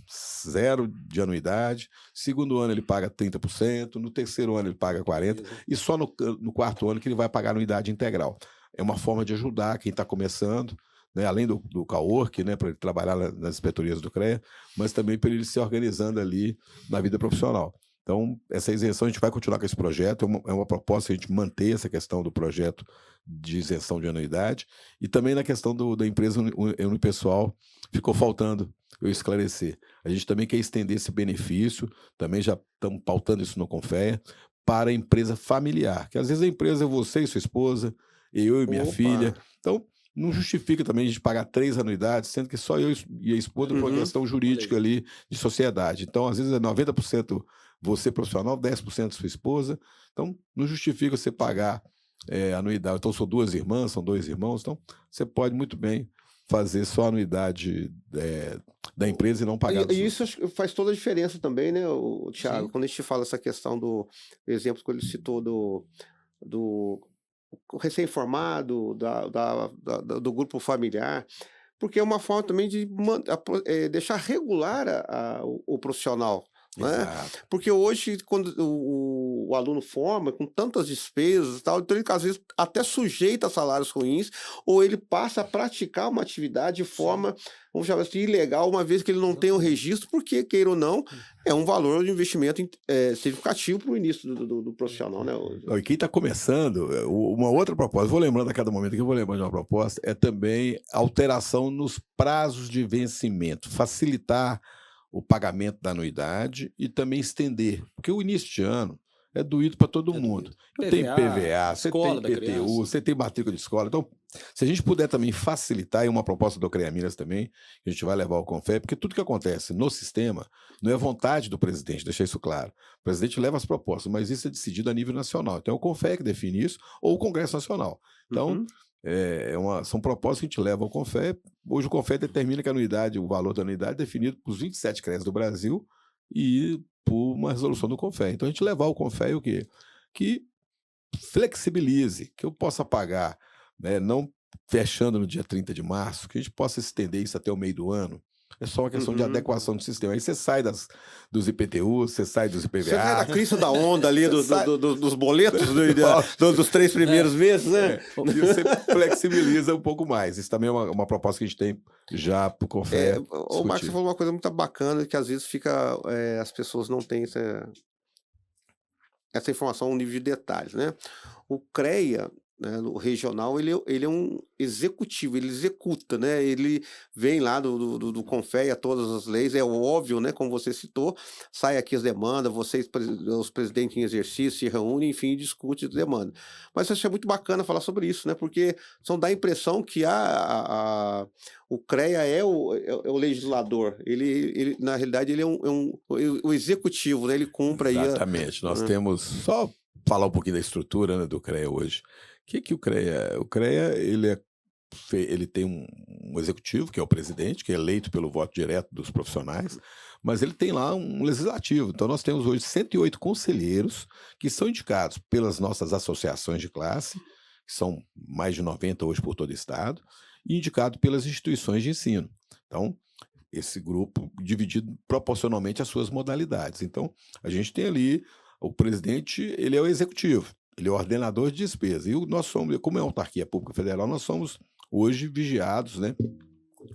0 de anuidade. Segundo ano, ele paga 30%. No terceiro ano, ele paga 40%. E só no quarto ano que ele vai pagar anuidade integral. É uma forma de ajudar quem está começando, né, além do CAORC, né, para ele trabalhar nas inspetorias do CREA, mas também para ele se organizando ali na vida profissional. Então, essa isenção, a gente vai continuar com esse projeto, é uma proposta a gente manter essa questão do projeto de isenção de anuidade, e também na questão da empresa unipessoal, ficou faltando eu esclarecer. A gente também quer estender esse benefício, também já estamos pautando isso no Confea, para a empresa familiar, que às vezes a empresa é você e sua esposa, eu e minha filha, então não justifica também a gente pagar 3 anuidades, sendo que só eu e a esposa por uma questão jurídica ali de sociedade. Então, às vezes é 90% você profissional, 10% sua esposa. Então, não justifica você pagar anuidade. Então, são 2 irmãs, são 2 irmãos. Então, você pode muito bem fazer só a anuidade da empresa e não pagar. E isso faz toda a diferença também, né, Thiago? Sim. Quando a gente fala essa questão do exemplo que ele citou do recém-formado, do grupo familiar, porque é uma forma também de deixar regular o profissional. Né? Porque hoje, quando o aluno forma com tantas despesas e tal, então ele às vezes até sujeita a salários ruins, ou ele passa a praticar uma atividade de forma, vamos chamar assim, ilegal, uma vez que ele não tem o registro, porque, queira ou não, é um valor de investimento significativo para o início do profissional. Né? E quem está começando, uma outra proposta, vou lembrando a cada momento que eu vou lembrando de uma proposta, é também alteração nos prazos de vencimento, facilitar o pagamento da anuidade e também estender, porque o início de ano é doído para todo mundo. PVA, Tem PVA, você tem IPTU, criança. você tem matrícula de escola. Então, se a gente puder também facilitar, e uma proposta do CREA Minas também, que a gente vai levar ao CONFEP, porque tudo que acontece no sistema não é vontade do presidente, deixar isso claro. O presidente leva as propostas, mas isso é decidido a nível nacional. Então é o CONFEP que define isso, ou o Congresso Nacional. Então, são propostas que a gente leva ao CONFEP. Hoje o CONFEP determina que a anuidade, o valor da anuidade é definido por 27 CREAs do Brasil e por uma resolução do CONFEP. Então a gente levar ao CONFEP o quê? Que flexibilize, que eu possa pagar, né, não fechando no dia 30 de março, que a gente possa estender isso até o meio do ano. É só uma questão de adequação do sistema. Aí você sai dos IPTU, você sai dos IPVA. Você sai da crista da onda ali dos boletos dos 3 primeiros meses, né? E você flexibiliza um pouco mais. Isso também é uma proposta que a gente tem já para o CONFEP. O Marcos falou uma coisa muito bacana, que às vezes fica, as pessoas não têm essa informação, um nível de detalhes, né? O CREA, né, o regional, ele é um executivo, ele executa, né? Ele vem lá do CONFEA, todas as leis, é óbvio, né? Como você citou, sai aqui as demandas, os presidentes em exercício se reúnem, enfim, discutem as demandas. Mas eu achei muito bacana falar sobre isso, né? Porque dá a impressão que o CREA é o legislador, ele na realidade ele é o executivo, né? Ele cumpre aí. Exatamente, nós temos, só falar um pouquinho da estrutura, né, do CREA hoje. O que o CREA é? O CREA, ele tem um executivo, que é o presidente, que é eleito pelo voto direto dos profissionais, mas ele tem lá um legislativo. Então nós temos hoje 108 conselheiros que são indicados pelas nossas associações de classe, que são mais de 90 hoje por todo o estado, e indicado pelas instituições de ensino. Então, esse grupo dividido proporcionalmente às suas modalidades. Então, a gente tem ali, o presidente, ele é o executivo. Ele é o ordenador de despesa. E nós somos, como é uma autarquia pública federal, nós somos hoje vigiados, né,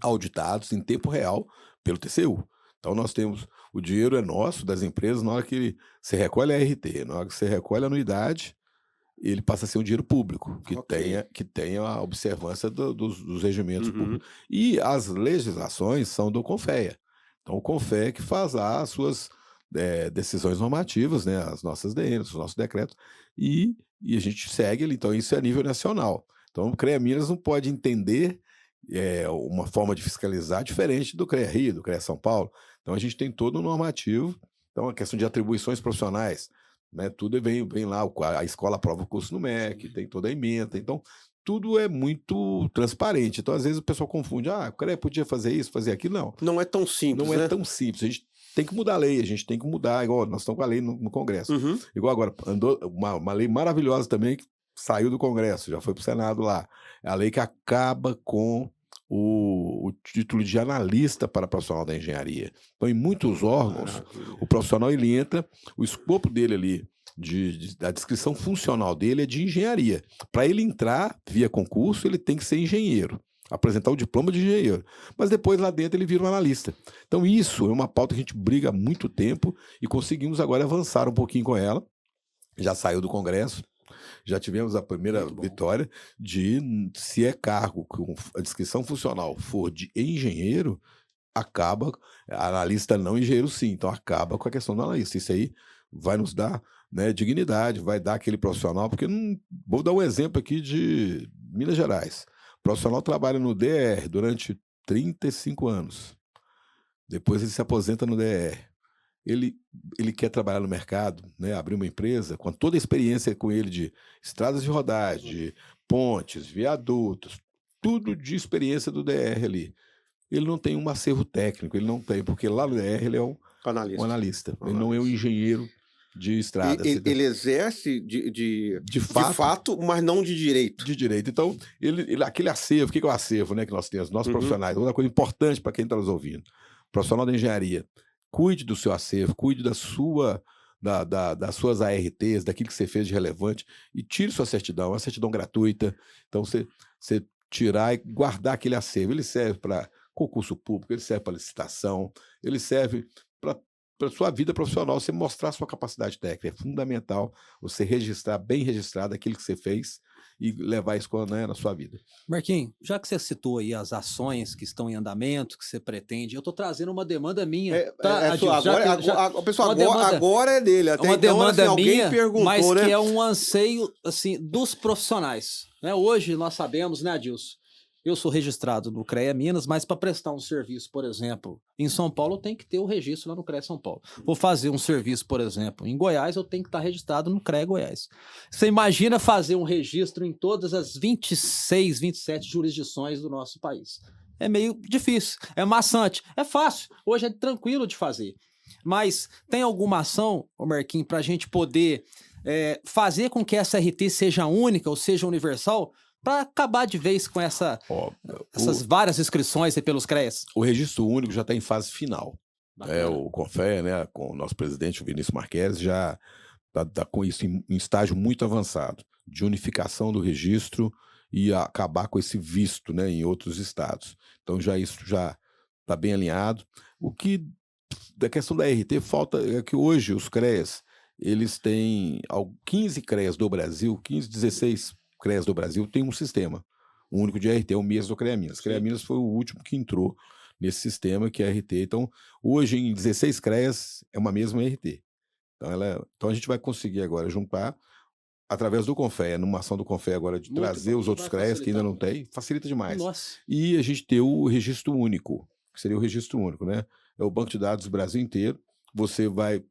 auditados em tempo real pelo TCU. Então nós temos, o dinheiro é nosso, das empresas, na hora que você recolhe a RT, na hora que você recolhe a anuidade, ele passa a ser um dinheiro público, que tenha a observância dos regimentos públicos. E as legislações são do CONFEA. Então o CONFEA que faz lá as suas decisões normativas, né, as nossas DNs, os nossos decretos, e a gente segue ali. Então isso é a nível nacional. Então o CREA Minas não pode entender uma forma de fiscalizar diferente do CREA Rio, do CREA São Paulo. Então a gente tem todo o normativo. Então a questão de atribuições profissionais, né, tudo vem lá, a escola aprova o curso no MEC, tem toda a ementa. Então tudo é muito transparente. Então às vezes o pessoal confunde, o CREA podia fazer isso, fazer aquilo. Não é tão simples, Não é tão simples. A gente tem que mudar a lei, a gente tem que mudar, igual nós estamos com a lei no Congresso. Igual agora, andou uma lei maravilhosa também, que saiu do Congresso, já foi para o Senado lá. É a lei que acaba com o título de analista para profissional da engenharia. Então, em muitos órgãos, o profissional ele entra, o escopo dele ali, da descrição funcional dele é de engenharia. Para ele entrar via concurso, ele tem que ser engenheiro, apresentar o diploma de engenheiro. Mas depois lá dentro ele vira um analista. Então isso é uma pauta que a gente briga há muito tempo e conseguimos agora avançar um pouquinho com ela. Já saiu do Congresso, já tivemos a primeira vitória de, se é cargo com a descrição funcional for de engenheiro, acaba, analista não, engenheiro sim, então acaba com a questão do analista. Isso aí vai nos dar, né, dignidade, vai dar aquele profissional, porque vou dar um exemplo aqui de Minas Gerais. O profissional trabalha no DR durante 35 anos. Depois ele se aposenta no DR. Ele quer trabalhar no mercado, né, abrir uma empresa, com toda a experiência com ele de estradas de rodagem, de pontes, viadutos, tudo de experiência do DR ali. Ele não tem um acervo técnico, ele não tem, porque lá no DR ele é um analista. Ele não é um engenheiro de estrada. Ele exerce de fato, mas não de direito. De direito. Então, aquele acervo, o que é o acervo, né, que nós temos? Nossos profissionais, outra coisa importante para quem está nos ouvindo. Profissional da engenharia, cuide do seu acervo, cuide das suas ARTs, daquilo que você fez de relevante, e tire sua certidão, uma certidão gratuita. Então, você tirar e guardar aquele acervo. Ele serve para concurso público, ele serve para licitação, ele serve para a sua vida profissional, você mostrar a sua capacidade técnica. É fundamental você registrar, bem registrado, aquilo que você fez e levar isso, né, na sua vida. Marquinhos, já que você citou aí as ações que estão em andamento, que você pretende, eu estou trazendo uma demanda minha. Pessoal, agora é dele. Até uma então, demanda assim, alguém minha, perguntou, mas né? que é um anseio assim, dos profissionais. Né? Hoje nós sabemos, né, Adilson? Eu sou registrado no CREA Minas, mas para prestar um serviço, por exemplo, em São Paulo, eu tenho que ter o registro lá no CREA São Paulo. Vou fazer um serviço, por exemplo, em Goiás, eu tenho que estar registrado no CREA Goiás. Você imagina fazer um registro em todas as 26, 27 jurisdições do nosso país. É meio difícil, é maçante, é fácil, hoje é tranquilo de fazer. Mas tem alguma ação, Marquinhos, para a gente poder fazer com que essa RT seja única ou seja universal, para acabar de vez com essas várias inscrições aí pelos CREAs? O registro único já está em fase final. O CONFEA, né, com o nosso presidente, o Vinícius Marques, já está com isso em estágio muito avançado, de unificação do registro e acabar com esse visto, né, em outros estados. Então isso já está bem alinhado. O que, da questão da RT, falta é que hoje os CREAs, eles têm 15 CREAs do Brasil, 16 CREAs do Brasil tem um sistema único de RT, é o mesmo do CREA Minas. CREA Minas foi o último que entrou nesse sistema que é RT. Então, hoje em 16 CREAs é uma mesma RT. Então a gente vai conseguir agora juntar, através do CONFEA, numa ação do CONFEA agora de trazer os outros CREAs que ainda não tem, facilita demais. Nossa. E a gente ter o registro único, que seria o registro único, né? É o banco de dados do Brasil inteiro. Você vai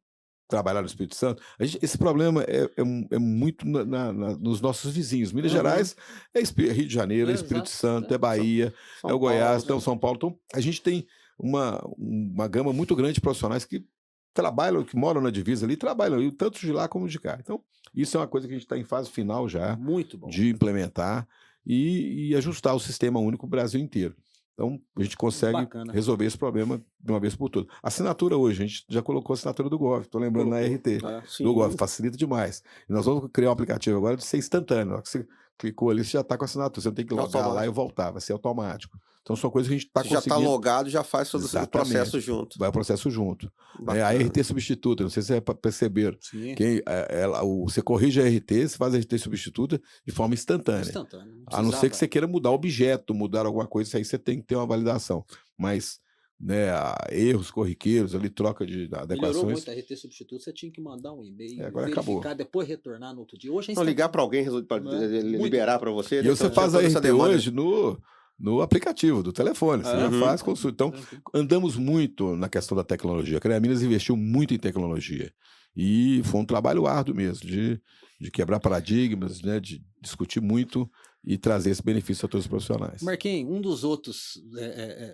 trabalhar no Espírito Santo. Esse problema é muito nos nossos vizinhos. Minas Gerais é Rio de Janeiro, é Espírito Santo, é Bahia, é o Goiás, é o São Paulo. Então, a gente tem uma gama muito grande de profissionais que trabalham, que moram na divisa ali, trabalham tanto de lá como de cá. Então, isso é uma coisa que a gente está em fase final já de implementar e ajustar o sistema único Brasil inteiro. Então, a gente consegue resolver esse problema de uma vez por todas. Assinatura hoje, a gente já colocou a assinatura do Gov, estou lembrando na RT, do Gov, facilita demais. E nós vamos criar um aplicativo agora de ser instantâneo. Você clicou ali, você já está com a assinatura, você não tem que logar lá e voltar, vai ser automático. Então, são coisas que a gente está conseguindo. Já está logado, já faz todo o processo junto. Vai o processo junto. A RT substituta, não sei se vocês perceberam. Você corrige a RT, você faz a RT substituta de forma instantânea. A não ser que você queira mudar o objeto, mudar alguma coisa, isso aí você tem que ter uma validação. Mas, né, erros corriqueiros, ali, troca de adequações. Melhorou muito a RT substituta, você tinha que mandar um e-mail, agora verificar, acabou. Depois retornar no outro dia. Hoje não, ligar para alguém para liberar para você. E você faz a RT hoje no aplicativo do telefone, você já faz consulta. Então, andamos muito na questão da tecnologia. A CREA Minas investiu muito em tecnologia. E foi um trabalho árduo mesmo, de quebrar paradigmas, né, de discutir muito e trazer esse benefício a todos os profissionais. Marquinhos, um dos outros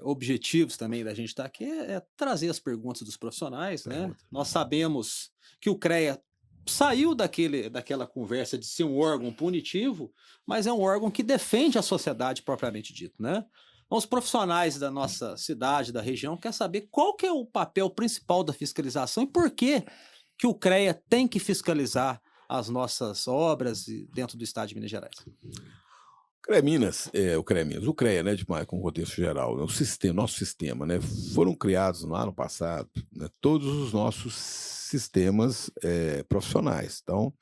objetivos também da gente estar aqui é trazer as perguntas dos profissionais, né? Nós sabemos que o CREA saiu daquela conversa de ser um órgão punitivo, mas é um órgão que defende a sociedade propriamente dito, né? Então, os profissionais da nossa cidade, da região, querem saber qual que é o papel principal da fiscalização e por que o CREA tem que fiscalizar as nossas obras dentro do estado de Minas Gerais. O CREA, né, com o contexto geral, nosso sistema, né, foram criados lá no passado, né, todos os nossos sistemas profissionais. Então,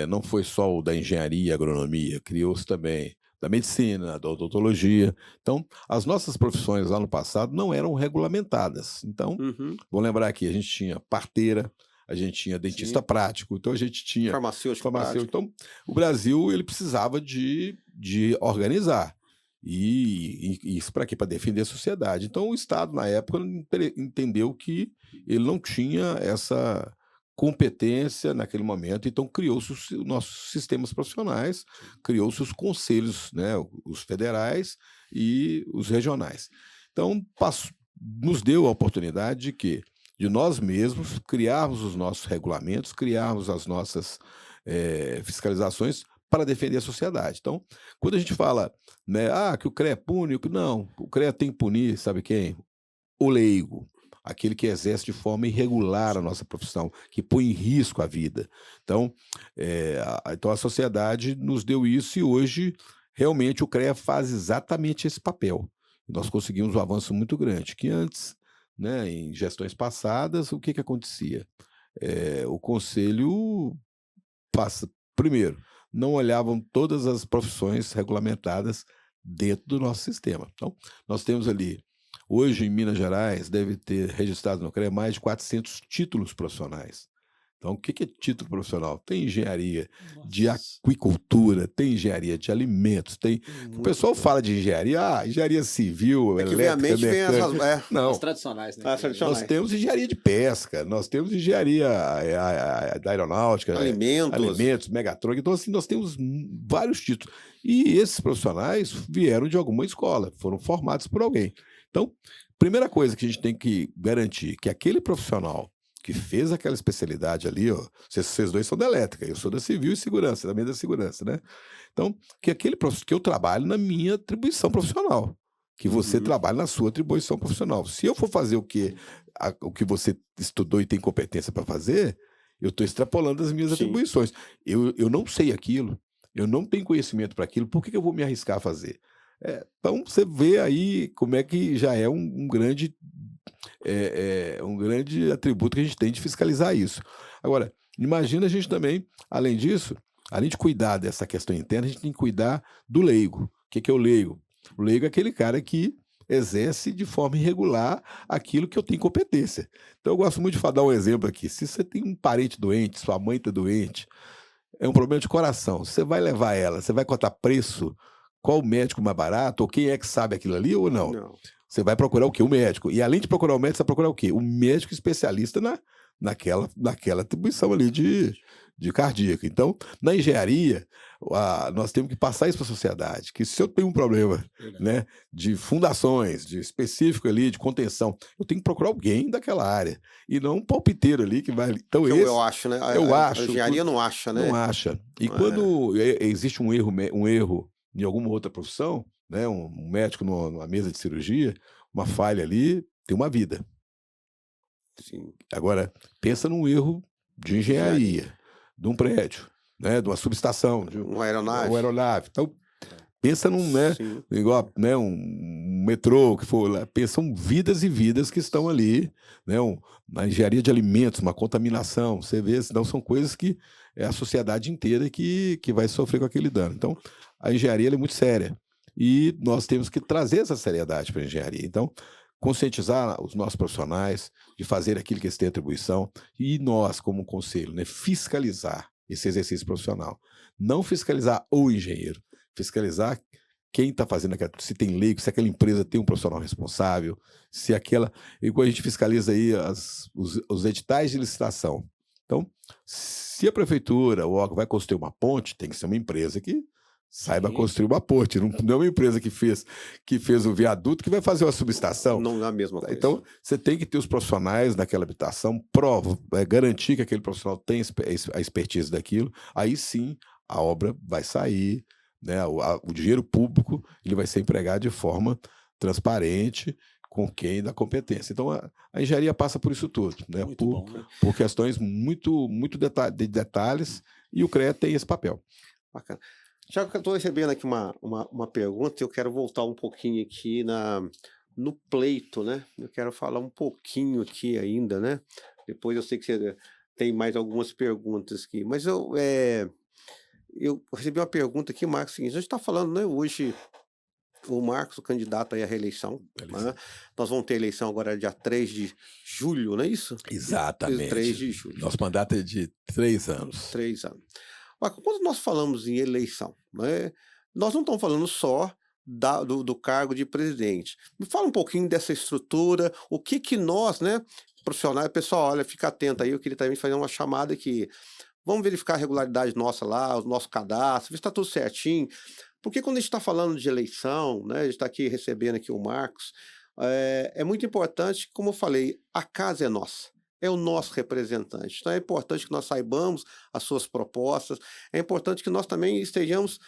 não foi só o da engenharia e agronomia, criou-se também da medicina, da odontologia. Então, as nossas profissões lá no passado não eram regulamentadas. Então, vou lembrar aqui, a gente tinha parteira, a gente tinha dentista prático, então a gente tinha farmacêutico. Então, o Brasil ele precisava de organizar. E isso para quê? Para defender a sociedade. Então, o Estado, na época, entendeu que ele não tinha essa competência naquele momento, então criou-se os nossos sistemas profissionais, criou-se os conselhos, né, os federais e os regionais. Então, nos deu a oportunidade de nós mesmos criarmos os nossos regulamentos, criarmos as nossas fiscalizações para defender a sociedade. Então, quando a gente fala, né, que o CREA pune, não, o CREA tem que punir, sabe quem? O leigo, aquele que exerce de forma irregular a nossa profissão, que põe em risco a vida. Então, a sociedade nos deu isso e hoje, realmente, o CREA faz exatamente esse papel. E nós conseguimos um avanço muito grande, que antes, né, em gestões passadas, o que acontecia? O Conselho passa, primeiro, não olhavam todas as profissões regulamentadas dentro do nosso sistema. Então, nós temos ali, hoje em Minas Gerais, deve ter registrado no CREA mais de 400 títulos profissionais. Então, o que é título profissional? Tem engenharia de aquicultura, tem engenharia de alimentos, tem... O pessoal fala de engenharia, engenharia civil, elétrica, mecânica... Não, as tradicionais, né? Nós temos engenharia de pesca, nós temos engenharia da aeronáutica, alimentos, megatrônica. Então, assim, nós temos vários títulos. E esses profissionais vieram de alguma escola, foram formados por alguém. Então, primeira coisa que a gente tem que garantir, que aquele profissional que fez aquela especialidade ali, ó, vocês dois são da elétrica, eu sou da civil e segurança, também da segurança, né? Então, que eu trabalho na minha atribuição profissional, que você trabalhe na sua atribuição profissional. Se eu for fazer o que você estudou e tem competência para fazer, eu estou extrapolando as minhas atribuições. Eu não sei aquilo, eu não tenho conhecimento para aquilo, por que eu vou me arriscar a fazer? Então, você vê aí como é que já é um grande atributo que a gente tem de fiscalizar isso. Agora, imagina a gente também, além disso, além de cuidar dessa questão interna, a gente tem que cuidar do leigo. O que é o leigo? O leigo é aquele cara que exerce de forma irregular aquilo que eu tenho competência. Então, eu gosto muito de dar um exemplo aqui. Se você tem um parente doente, sua mãe está doente, é um problema de coração, você vai levar ela, você vai contar preço, qual o médico mais barato, ou quem é que sabe aquilo ali ou não? Não. Você vai procurar o quê? O médico. E além de procurar o médico, você vai procurar o quê? O médico especialista naquela atribuição ali de cardíaco. Então, na engenharia, nós temos que passar isso para a sociedade, que se eu tenho um problema, né, de fundações, de específico ali, de contenção, eu tenho que procurar alguém daquela área, e não um palpiteiro ali que vai... Então, eu acho, né? A engenharia não acha, né? Não acha. E quando existe um erro em alguma outra profissão, né, um médico numa mesa de cirurgia, uma falha ali, tem uma vida. Sim. Agora, pensa num erro de engenharia, de um prédio, né, de uma subestação, de uma aeronave. Então, pensa num, né, igual, né, um metrô que for lá, pensam vidas e vidas que estão ali, né, na engenharia de alimentos, uma contaminação, você vê, senão são coisas que é a sociedade inteira que vai sofrer com aquele dano. Então, a engenharia ela é muito séria. E nós temos que trazer essa seriedade para a engenharia. Então, conscientizar os nossos profissionais de fazer aquilo que eles têm atribuição e nós, como conselho, né, fiscalizar esse exercício profissional. Não fiscalizar o engenheiro, fiscalizar quem está fazendo aquela, se tem leigo, se aquela empresa tem um profissional responsável, se aquela... Igual a gente fiscaliza aí os editais de licitação. Então, se a prefeitura, o órgão vai construir uma ponte, tem que ser uma empresa que saiba construir uma ponte, não é uma empresa que fez o viaduto que vai fazer uma subestação. Não é a mesma coisa. Então, você tem que ter os profissionais naquela habitação, garantir que aquele profissional tem a expertise daquilo, aí sim a obra vai sair, né, o dinheiro público ele vai ser empregado de forma transparente, com quem dá competência. Então, a engenharia passa por isso tudo, né? Por questões muito de detalhes, e o CREA tem esse papel. Bacana. Já que eu estou recebendo aqui uma pergunta, eu quero voltar um pouquinho aqui no pleito, né? Eu quero falar um pouquinho aqui ainda, né? Depois eu sei que você tem mais algumas perguntas aqui, mas eu recebi uma pergunta aqui, Marcos, seguinte, a gente está falando, né, hoje, o Marcos, o candidato aí à reeleição, né? Nós vamos ter eleição agora dia 3 de julho, não é isso? Exatamente. 3 de julho. Nosso mandato é de 3 anos. 3 anos. Quando nós falamos em eleição, né, nós não estamos falando só do cargo de presidente. Me fala um pouquinho dessa estrutura, o que nós, né, profissionais, pessoal, olha, fica atento aí, eu queria também fazer uma chamada aqui. Vamos verificar a regularidade nossa lá, o nosso cadastro, ver se está tudo certinho. Porque quando a gente está falando de eleição, né, a gente está aqui recebendo aqui o Marcos, é muito importante, como eu falei, a casa é nossa. É o nosso representante. Então é importante que nós saibamos as suas propostas, é importante que nós também estejamos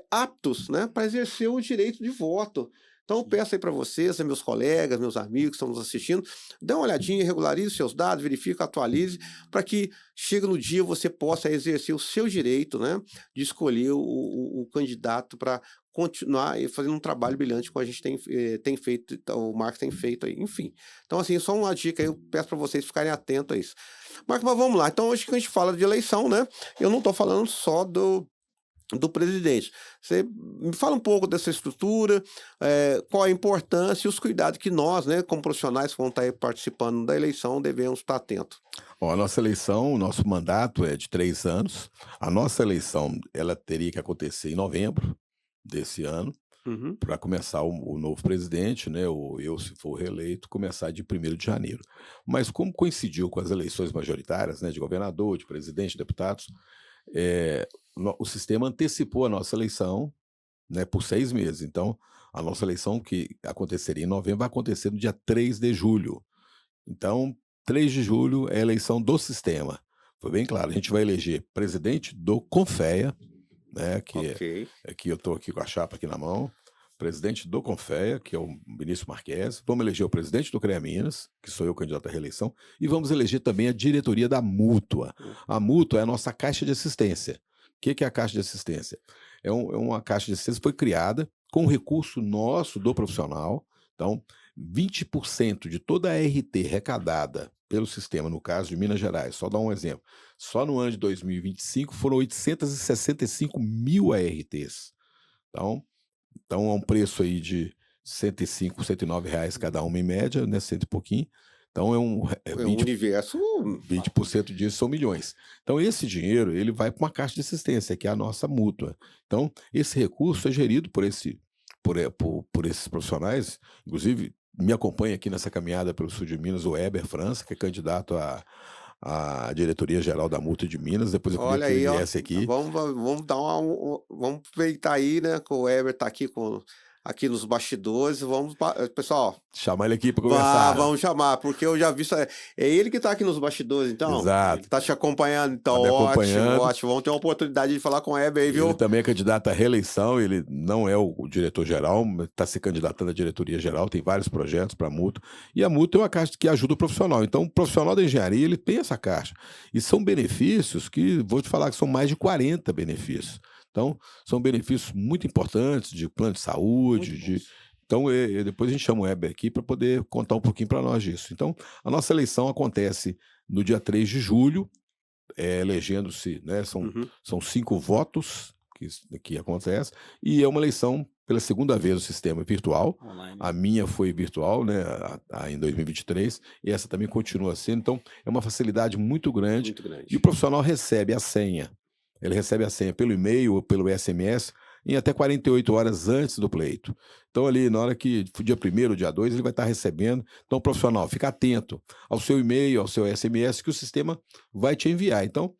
aptos, né, para exercer o direito de voto. Então eu peço aí para vocês, meus colegas, meus amigos que estão nos assistindo, dê uma olhadinha, regularize seus dados, verifique, atualize, para que chegue no dia você possa exercer o seu direito, né, de escolher o candidato para continuar fazendo um trabalho brilhante como a gente tem feito, o Marcos tem feito aí, enfim. Então, assim, só uma dica aí, eu peço para vocês ficarem atentos a isso. Marcos, mas vamos lá. Então, hoje que a gente fala de eleição, né, eu não estou falando só do presidente. Você me fala um pouco dessa estrutura, qual a importância e os cuidados que nós, né, como profissionais que vão estar aí participando da eleição, devemos estar atentos. Bom, a nossa eleição, o nosso mandato é de 3 anos. A nossa eleição, ela teria que acontecer em novembro desse ano, para começar o novo presidente, né, ou eu, se for reeleito, começar de 1º de janeiro. Mas como coincidiu com as eleições majoritárias, né, de governador, de presidente, de deputados, o sistema antecipou a nossa eleição, né, por 6 meses. Então, a nossa eleição, que aconteceria em novembro, vai acontecer no dia 3 de julho. Então, 3 de julho é a eleição do sistema. Foi bem claro, a gente vai eleger presidente do Confea, né, que eu estou aqui com a chapa aqui na mão, presidente do Confea, que é o ministro Marques, vamos eleger o presidente do CREA Minas, que sou eu candidato à reeleição, e vamos eleger também a diretoria da Mútua. A Mútua é a nossa caixa de assistência. O que é a caixa de assistência? É uma caixa de assistência que foi criada com recurso nosso do profissional. Então, 20% de toda a RT arrecadada pelo sistema, no caso de Minas Gerais, só dar um exemplo, só no ano de 2025 foram 865 mil ARTs. Então é um preço aí de R$105, R$109 cada uma em média, né, cento e pouquinho. Então um universo. 20% disso são milhões. Então esse dinheiro ele vai para uma caixa de assistência, que é a nossa mútua. Então esse recurso é gerido por esses profissionais. Inclusive me acompanha aqui nessa caminhada pelo sul de Minas o Weber França, que é candidato à diretoria geral da Mútua de Minas. Depois eu queria que ele viesse aqui. Vamos aproveitar aí, né, que o Weber está aqui nos bastidores, pessoal... Chamar ele aqui para conversar. Vamos chamar, porque eu já vi... É ele que está aqui nos bastidores, então. Exato. Está te acompanhando, então, ótimo. Vamos ter uma oportunidade de falar com o Weber aí, viu? Ele também é candidato à reeleição, ele não é o diretor-geral, mas está se candidatando à diretoria geral, tem vários projetos para a Mútua, e a Mútua é uma caixa que ajuda o profissional. Então, o profissional da engenharia, ele tem essa caixa. E são benefícios que, vou te falar que são mais de 40 benefícios. Então, são benefícios muito importantes de plano de saúde. Então, depois a gente chama o Weber aqui para poder contar um pouquinho para nós disso. Então, a nossa eleição acontece no dia 3 de julho, elegendo-se, né, são 5 votos que acontece, e é uma eleição pela segunda vez no sistema virtual. Online. A minha foi virtual, né, em 2023, e essa também continua sendo. Então, é uma facilidade muito grande. E o profissional recebe a senha. Ele recebe a senha pelo e-mail ou pelo SMS em até 48 horas antes do pleito. Então, ali, na hora que dia 1º ou dia 2, ele vai estar recebendo. Então, profissional, fica atento ao seu e-mail, ao seu SMS, que o sistema vai te enviar. Então,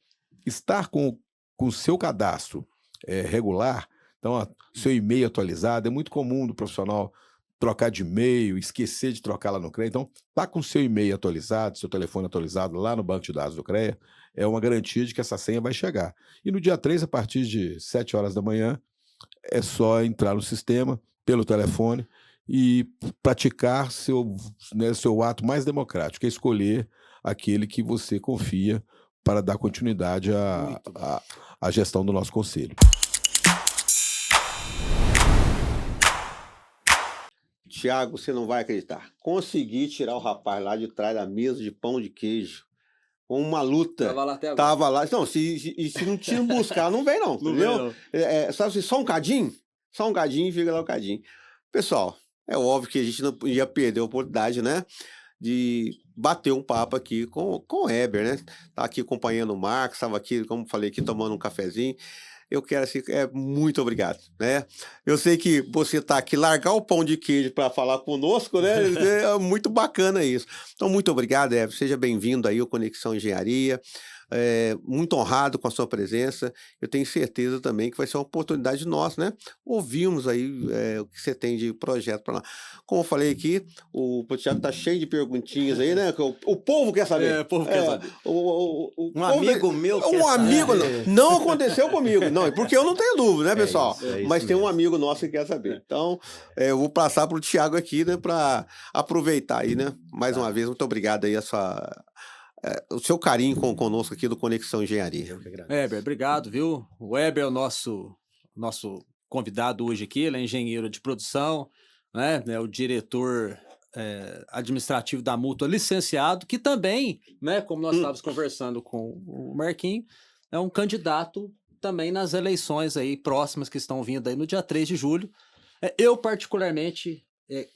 estar com o seu cadastro regular, então, seu e-mail atualizado, é muito comum do profissional trocar de e-mail, esquecer de trocar lá no CREA. Então, tá com seu e-mail atualizado, seu telefone atualizado lá no banco de dados do CREA, é uma garantia de que essa senha vai chegar. E no dia 3, a partir de 7 horas da manhã, é só entrar no sistema, pelo telefone, e praticar seu ato mais democrático, que é escolher aquele que você confia para dar continuidade à gestão do nosso conselho. Tiago, você não vai acreditar. Consegui tirar o rapaz lá de trás da mesa de pão de queijo. Com uma luta. Tava lá até agora. Tava lá. Não, se não te buscar, não vem não. Entendeu? Sabe assim, só um cadinho? Só um cadinho e fica lá o cadinho. Pessoal, é óbvio que a gente não ia perder a oportunidade, né? De bater um papo aqui com o Weber, né? Tá aqui acompanhando o Marcos, estava aqui, como falei aqui, tomando um cafezinho. Eu quero assim, muito obrigado, né? Eu sei que você tá aqui, largar o pão de queijo para falar conosco, né? É muito bacana isso. Então, muito obrigado, Weber. Seja bem-vindo aí ao Conexão Engenharia. Muito honrado com a sua presença. Eu tenho certeza também que vai ser uma oportunidade nossa, né? Ouvimos aí o que você tem de projeto para lá. Como eu falei aqui, o Thiago tá cheio de perguntinhas aí, né? O povo quer saber. O povo quer saber. Um amigo meu quer saber. Não aconteceu comigo, não, porque eu não tenho dúvida, né, pessoal? Mas tem um amigo nosso que quer saber. Então, eu vou passar pro Thiago aqui, né, para aproveitar aí, né? Mais uma vez, muito obrigado aí o seu carinho conosco aqui do Conexão Engenharia. Weber, obrigado, viu? O Weber é o nosso convidado hoje aqui, ele é engenheiro de produção, né? É o diretor administrativo da Mútua, licenciado, que também, né, como nós estávamos conversando com o Marquinhos, é um candidato também nas eleições aí próximas que estão vindo aí no dia 3 de julho. Eu, particularmente,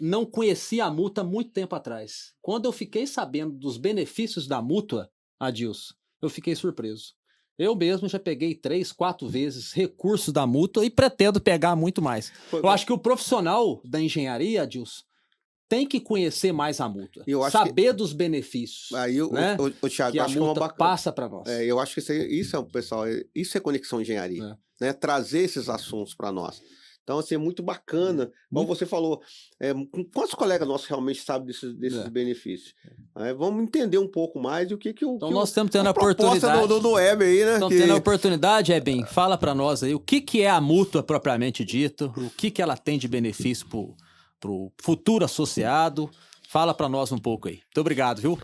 não conhecia a mútua há muito tempo atrás. Quando eu fiquei sabendo dos benefícios da mútua, Adilson, eu fiquei surpreso. Eu mesmo já peguei 3, 4 vezes recursos da mútua e pretendo pegar muito mais. Eu acho que o profissional da engenharia, Adilson, tem que conhecer mais a mútua, saber dos benefícios. Aí, né? o Thiago, que a mútua passa para nós. Eu acho que isso é, pessoal, isso é conexão engenharia, né? Trazer esses assuntos para nós. Então, assim, é muito bacana. Como você falou, quantos colegas nossos realmente sabem desses benefícios? Vamos entender um pouco mais o que o... Então, nós estamos tendo a oportunidade... do Web aí, né? Estamos tendo a oportunidade, Ebin, fala para nós aí, o que é a mútua propriamente dito, o que ela tem de benefício para o futuro associado. Fala para nós um pouco aí. Muito obrigado, viu?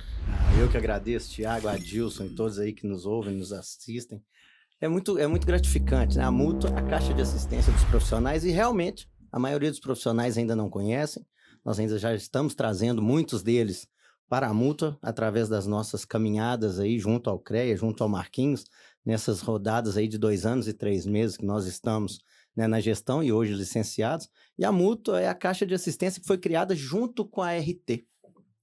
Eu que agradeço, Thiago, Adilson e todos aí que nos ouvem, nos assistem. É muito gratificante, né? A mútua, a caixa de assistência dos profissionais, e realmente a maioria dos profissionais ainda não conhecem. Nós ainda já estamos trazendo muitos deles para a mútua através das nossas caminhadas aí junto ao CREA, junto ao Marquinhos, nessas rodadas aí de 2 anos e 3 meses que nós estamos, né, na gestão e hoje licenciados. E a mútua é a caixa de assistência que foi criada junto com a RT,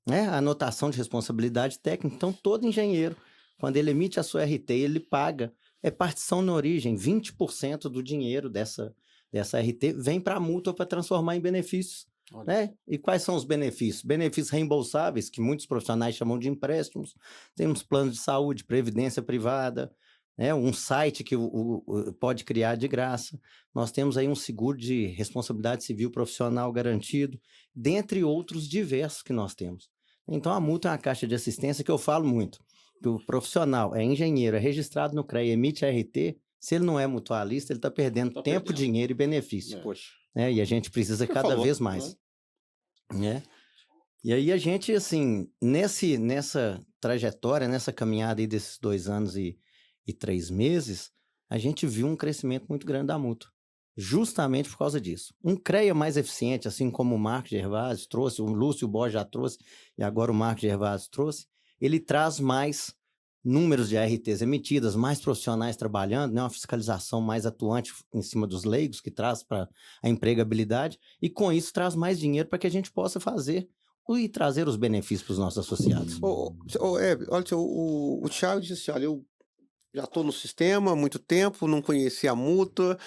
né? A anotação de responsabilidade técnica. Então, todo engenheiro, quando ele emite a sua RT, ele paga partição na origem, 20% do dinheiro dessa RT vem para a mútua para transformar em benefícios. Né? E quais são os benefícios? Benefícios reembolsáveis, que muitos profissionais chamam de empréstimos. Temos planos de saúde, previdência privada, né? Um site que pode criar de graça. Nós temos aí um seguro de responsabilidade civil profissional garantido, dentre outros diversos que nós temos. Então, a mútua é uma caixa de assistência que eu falo muito. O profissional é engenheiro, é registrado no CREA, emite RT, se ele não é mutualista, ele está perdendo tempo, dinheiro e benefício. Poxa. E a gente precisa cada vez mais. Né? E aí a gente, assim, nessa trajetória, nessa caminhada aí desses 2 anos e 3 meses, a gente viu um crescimento muito grande da mútua. Justamente por causa disso. Um CREA mais eficiente, assim como o Marcos Gervásio trouxe, o Lúcio Borges já trouxe, e agora o Marcos Gervásio trouxe, ele traz mais números de ARTs emitidas, mais profissionais trabalhando, né? Uma fiscalização mais atuante em cima dos leigos, que traz para a empregabilidade, e com isso traz mais dinheiro para que a gente possa fazer e trazer os benefícios para os nossos associados. Olha, o Thiago disse assim, olha, eu já estou no sistema há muito tempo, não conhecia a mútua,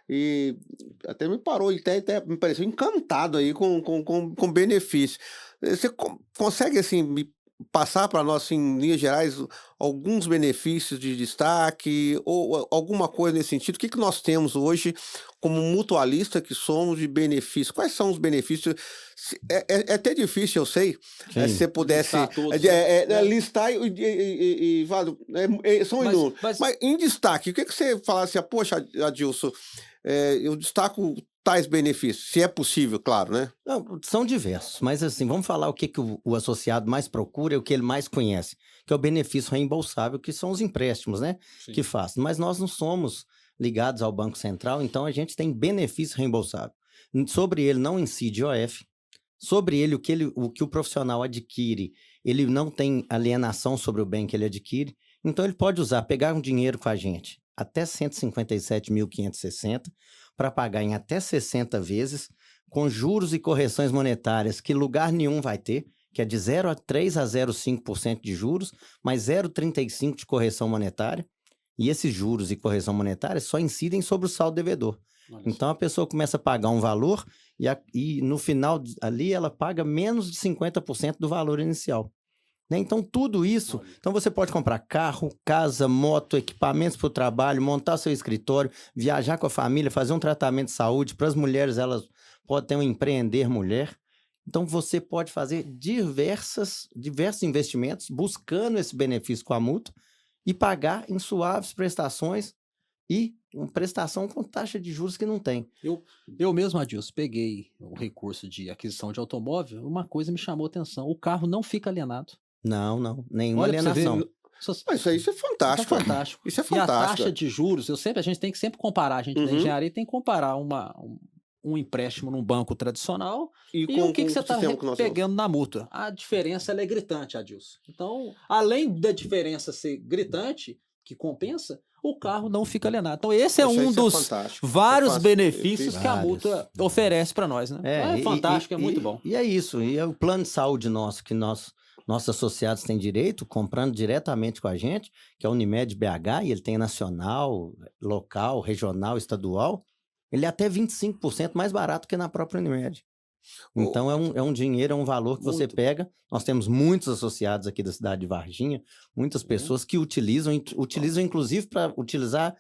e até me parou, até me pareceu encantado aí com benefício. Você consegue, assim, me passar para nós, assim, em linhas gerais, alguns benefícios de destaque ou alguma coisa nesse sentido? O que nós temos hoje como mutualista que somos de benefícios? Quais são os benefícios? É até difícil, eu sei, se você pudesse listar e são inúmeros. Mas em destaque, o que você fala assim, poxa, Adilson, eu destaco tais benefícios, se é possível, claro, né? Não, são diversos, mas assim, vamos falar o que o associado mais procura e o que ele mais conhece, que é o benefício reembolsável, que são os empréstimos, né? Sim. Que faz. Mas nós não somos ligados ao Banco Central, então a gente tem benefício reembolsável. Sobre ele não incide IOF, sobre ele o que o profissional adquire, ele não tem alienação sobre o bem que ele adquire, então ele pode pegar um dinheiro com a gente, até 157.560, para pagar em até 60 vezes, com juros e correções monetárias que lugar nenhum vai ter, que é de 0,3% a 0,5% de juros, mais 0,35% de correção monetária, e esses juros e correção monetária só incidem sobre o saldo devedor. Então a pessoa começa a pagar um valor e no final ali ela paga menos de 50% do valor inicial. Né? Então tudo isso, então você pode comprar carro, casa, moto, equipamentos para o trabalho, montar seu escritório, viajar com a família, fazer um tratamento de saúde. Para as mulheres, elas podem ter um empreender mulher. Então você pode fazer diversos investimentos buscando esse benefício com a mútua e pagar em suaves prestações e uma prestação com taxa de juros que não tem. Eu mesmo, Adilson, peguei o recurso de aquisição de automóvel, uma coisa me chamou a atenção, o carro não fica alienado. Não, nenhuma alienação. Isso aí é fantástico. Isso é fantástico. E a taxa de juros, a gente tem que sempre comparar, a gente da engenharia tem que comparar um empréstimo num banco tradicional e o que você está pegando na mútua. A diferença ela é gritante, Adilson. Então, além da diferença ser gritante, que compensa, o carro não fica alienado. Então esse é um dos vários benefícios que a multa oferece para nós, né? É fantástico, é muito bom. E é isso, e é o plano de saúde nosso, que nossos associados têm direito, comprando diretamente com a gente, que é o Unimed BH, e ele tem nacional, local, regional, estadual, ele é até 25% mais barato que na própria Unimed. Então é um dinheiro, é um valor que você pega. Nós temos muitos associados aqui da cidade de Varginha, muitas pessoas que utilizam inclusive para utilizar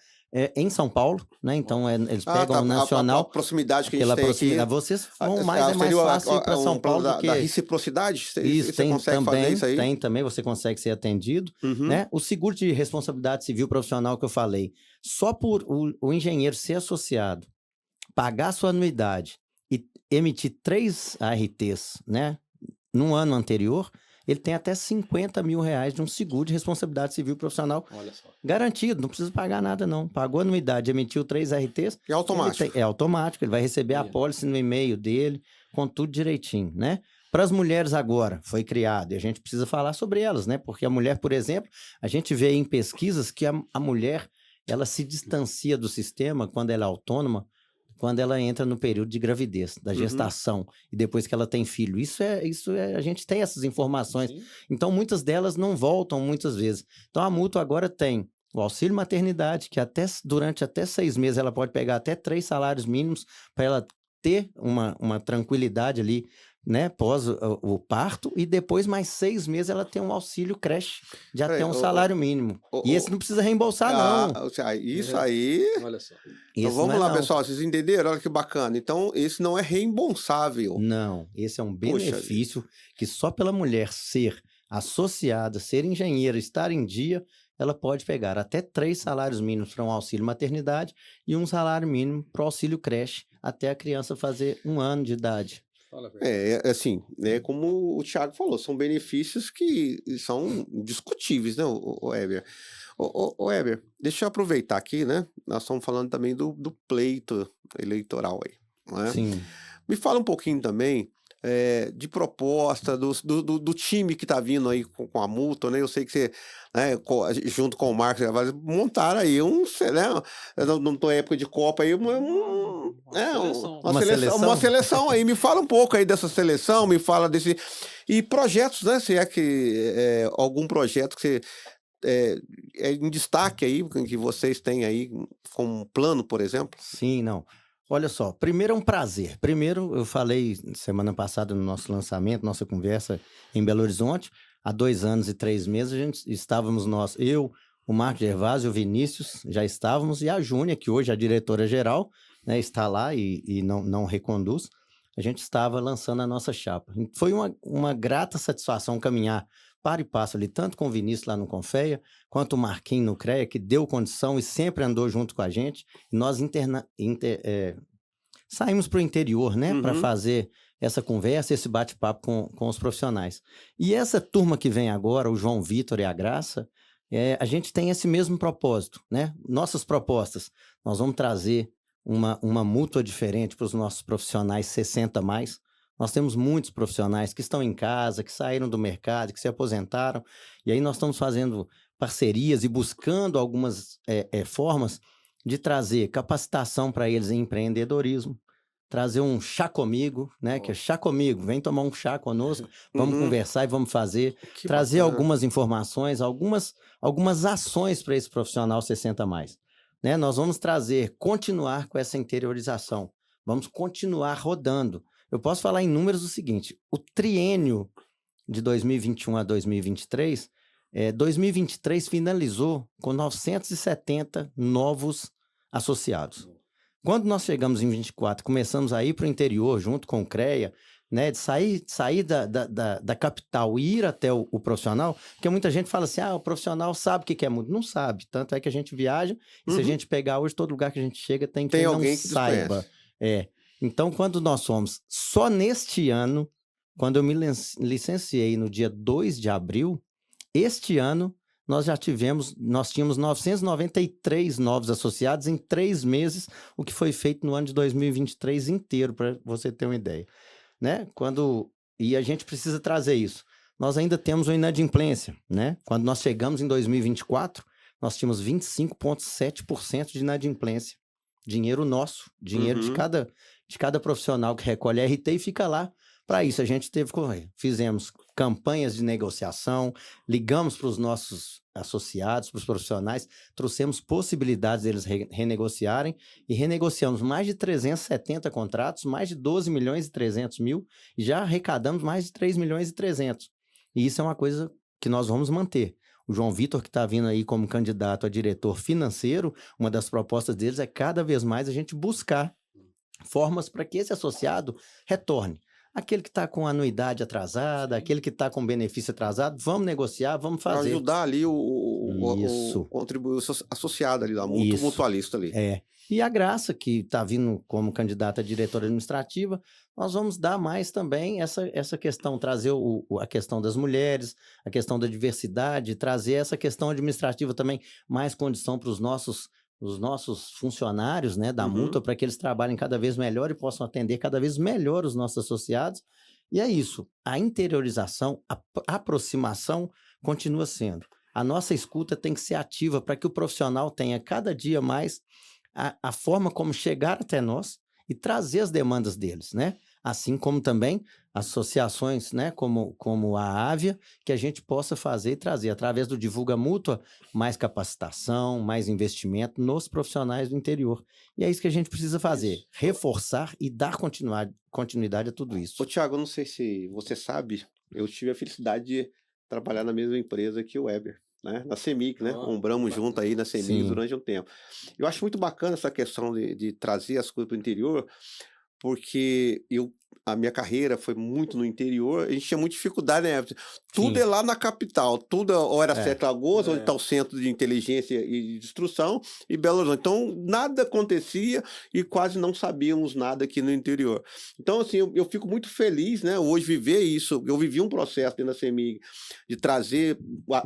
em São Paulo, né? Então eles pegam o nacional. A proximidade que a gente tem aqui. Vocês vão é mais fácil ir para São Paulo do que... Da reciprocidade? Isso, você consegue também, fazer isso aí? Tem também, você consegue ser atendido. Né? O seguro de responsabilidade civil profissional que eu falei, só por o engenheiro ser associado, pagar sua anuidade e emitir 3 ARTs, né, no ano anterior, ele tem até R$50 mil de um seguro de responsabilidade civil profissional garantido, não precisa pagar nada não. Pagou a anuidade, emitiu 3 ARTs... É automático. É automático, ele vai receber a pólice no e-mail dele, com tudo direitinho, né? Para as mulheres agora, foi criado, e a gente precisa falar sobre elas, né? Porque a mulher, por exemplo, a gente vê em pesquisas que a mulher, ela se distancia do sistema quando ela é autônoma, quando ela entra no período de gravidez, da gestação, e depois que ela tem filho. Isso é a gente tem essas informações. Sim. Então, muitas delas não voltam muitas vezes. Então, a mútua agora tem o auxílio maternidade, que durante até 6 meses ela pode pegar até 3 salários mínimos para ela ter uma tranquilidade ali, né, pós o parto, e depois mais 6 meses ela tem um auxílio creche de até um salário mínimo. E esse não precisa reembolsar, não. Isso aí... Olha só. Então vamos lá, pessoal, vocês entenderam? Olha que bacana. Então, esse não é reembolsável. Não, esse é um benefício que só pela mulher ser associada, ser engenheira, estar em dia, ela pode pegar até 3 salários mínimos para um auxílio maternidade e 1 salário mínimo para o auxílio creche até a criança fazer 1 ano de idade. Assim, né, como o Thiago falou, são benefícios que são discutíveis, né, o Weber? Ô Weber, deixa eu aproveitar aqui, né? Nós estamos falando também do pleito eleitoral aí, né? Sim. Me fala um pouquinho também de proposta do time que está vindo aí com a multa, né? Eu sei que você, né, junto com o Marcos, montaram aí né? Não tô em época de Copa aí, uma seleção aí. Me fala um pouco aí dessa seleção, me fala desse... E projetos, né? Se é que algum projeto que você... em destaque aí, que vocês têm aí como plano, por exemplo? Sim, não. Olha só, primeiro é um prazer. Primeiro, eu falei semana passada no nosso lançamento, nossa conversa em Belo Horizonte, há 2 anos e 3 meses, eu, o Marcos Gervásio, o Vinícius, já estávamos, e a Júnia, que hoje é a diretora-geral, né, está lá e não reconduz, a gente estava lançando a nossa chapa. Foi uma grata satisfação caminhar para e passo ali, tanto com o Vinícius lá no Confeia, quanto o Marquinhos no CREA, que deu condição e sempre andou junto com a gente. E nós saímos para o interior, né, para fazer essa conversa, esse bate-papo com os profissionais. E essa turma que vem agora, o João Vitor e a Graça, a gente tem esse mesmo propósito, né? Nossas propostas, nós vamos trazer uma mútua diferente para os nossos profissionais 60+. Nós temos muitos profissionais que estão em casa, que saíram do mercado, que se aposentaram, e aí nós estamos fazendo parcerias e buscando algumas formas de trazer capacitação para eles em empreendedorismo, trazer um chá comigo, né? Que é chá comigo, vem tomar um chá conosco, vamos conversar e vamos fazer, trazer algumas informações, algumas ações para esse profissional 60+. Né? Nós vamos continuar com essa interiorização, vamos continuar rodando. Eu posso falar em números o seguinte, o triênio de 2021 a 2023, 2023 finalizou com 970 novos associados. Quando nós chegamos em 24, começamos a ir para o interior, junto com o CREA, né, de sair da capital e ir até o profissional, porque muita gente fala assim, o profissional sabe o que é muito. Não sabe, tanto é que a gente viaja, e se a gente pegar hoje, todo lugar que a gente chega tem quem alguém não que saiba. Então, quando nós fomos, só neste ano, quando eu me licenciei no dia 2 de abril, este ano, nós tínhamos 993 novos associados em 3 meses, o que foi feito no ano de 2023 inteiro, para você ter uma ideia. Né? E a gente precisa trazer isso. Nós ainda temos uma inadimplência, né? Quando nós chegamos em 2024, nós tínhamos 25,7% de inadimplência. Dinheiro nosso, dinheiro de cada profissional que recolhe a RT e fica lá. Para isso, a gente teve que correr. Fizemos campanhas de negociação, ligamos para os nossos associados, para os profissionais, trouxemos possibilidades deles renegociarem e renegociamos mais de 370 contratos, mais de 12 milhões e 300 mil e já arrecadamos mais de 3 milhões e 300. E isso é uma coisa que nós vamos manter. O João Vitor, que está vindo aí como candidato a diretor financeiro, uma das propostas deles é cada vez mais a gente buscar formas para que esse associado retorne. Aquele que está com anuidade atrasada, aquele que está com benefício atrasado, vamos negociar, vamos fazer. Para ajudar ali o associado ali, da mutualista ali. E a Graça, que está vindo como candidata a diretora administrativa, nós vamos dar mais também essa questão, trazer a questão das mulheres, a questão da diversidade, trazer essa questão administrativa também, mais condição para os nossos funcionários, né, da mútua, para que eles trabalhem cada vez melhor e possam atender cada vez melhor os nossos associados. E é isso, a interiorização, a aproximação continua sendo. A nossa escuta tem que ser ativa para que o profissional tenha cada dia mais a forma como chegar até nós e trazer as demandas deles, né? Assim como também associações, né, como a Ávia, que a gente possa fazer e trazer, através do Divulga Mútua, mais capacitação, mais investimento nos profissionais do interior. E é isso que a gente precisa fazer, reforçar e dar continuidade a tudo isso. Ô, Thiago, eu não sei se você sabe, eu tive a felicidade de trabalhar na mesma empresa que o Weber, né? Na CEMIG, né? Compramos junto aí na CEMIG durante um tempo. Eu acho muito bacana essa questão de trazer as coisas para o interior, porque a minha carreira foi muito no interior, a gente tinha muita dificuldade, né? Tudo é lá na capital, tudo ou era Sete Lagoas, onde está o Centro de Inteligência e de Instrução, e Belo Horizonte. Então, nada acontecia e quase não sabíamos nada aqui no interior. Então, assim, eu fico muito feliz, né? Hoje viver isso, eu vivi um processo dentro da CEMIG de trazer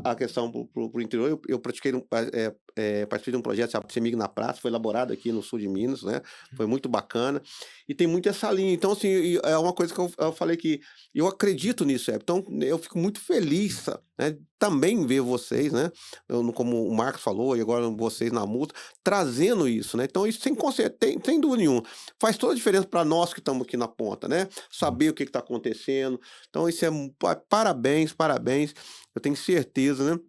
a questão para o interior. Eu participei de um projeto, sabe, CEMIG na Praça, foi elaborado aqui no sul de Minas, né? Foi muito bacana. E tem muito essa linha. Então, assim, é uma coisa que eu falei que eu acredito nisso, então eu fico muito feliz, né, também ver vocês, né, como o Marcos falou, e agora vocês na multa, trazendo isso, né, então isso sem dúvida nenhuma, faz toda a diferença para nós que estamos aqui na ponta, né, saber o que está acontecendo, então isso parabéns, eu tenho certeza, né,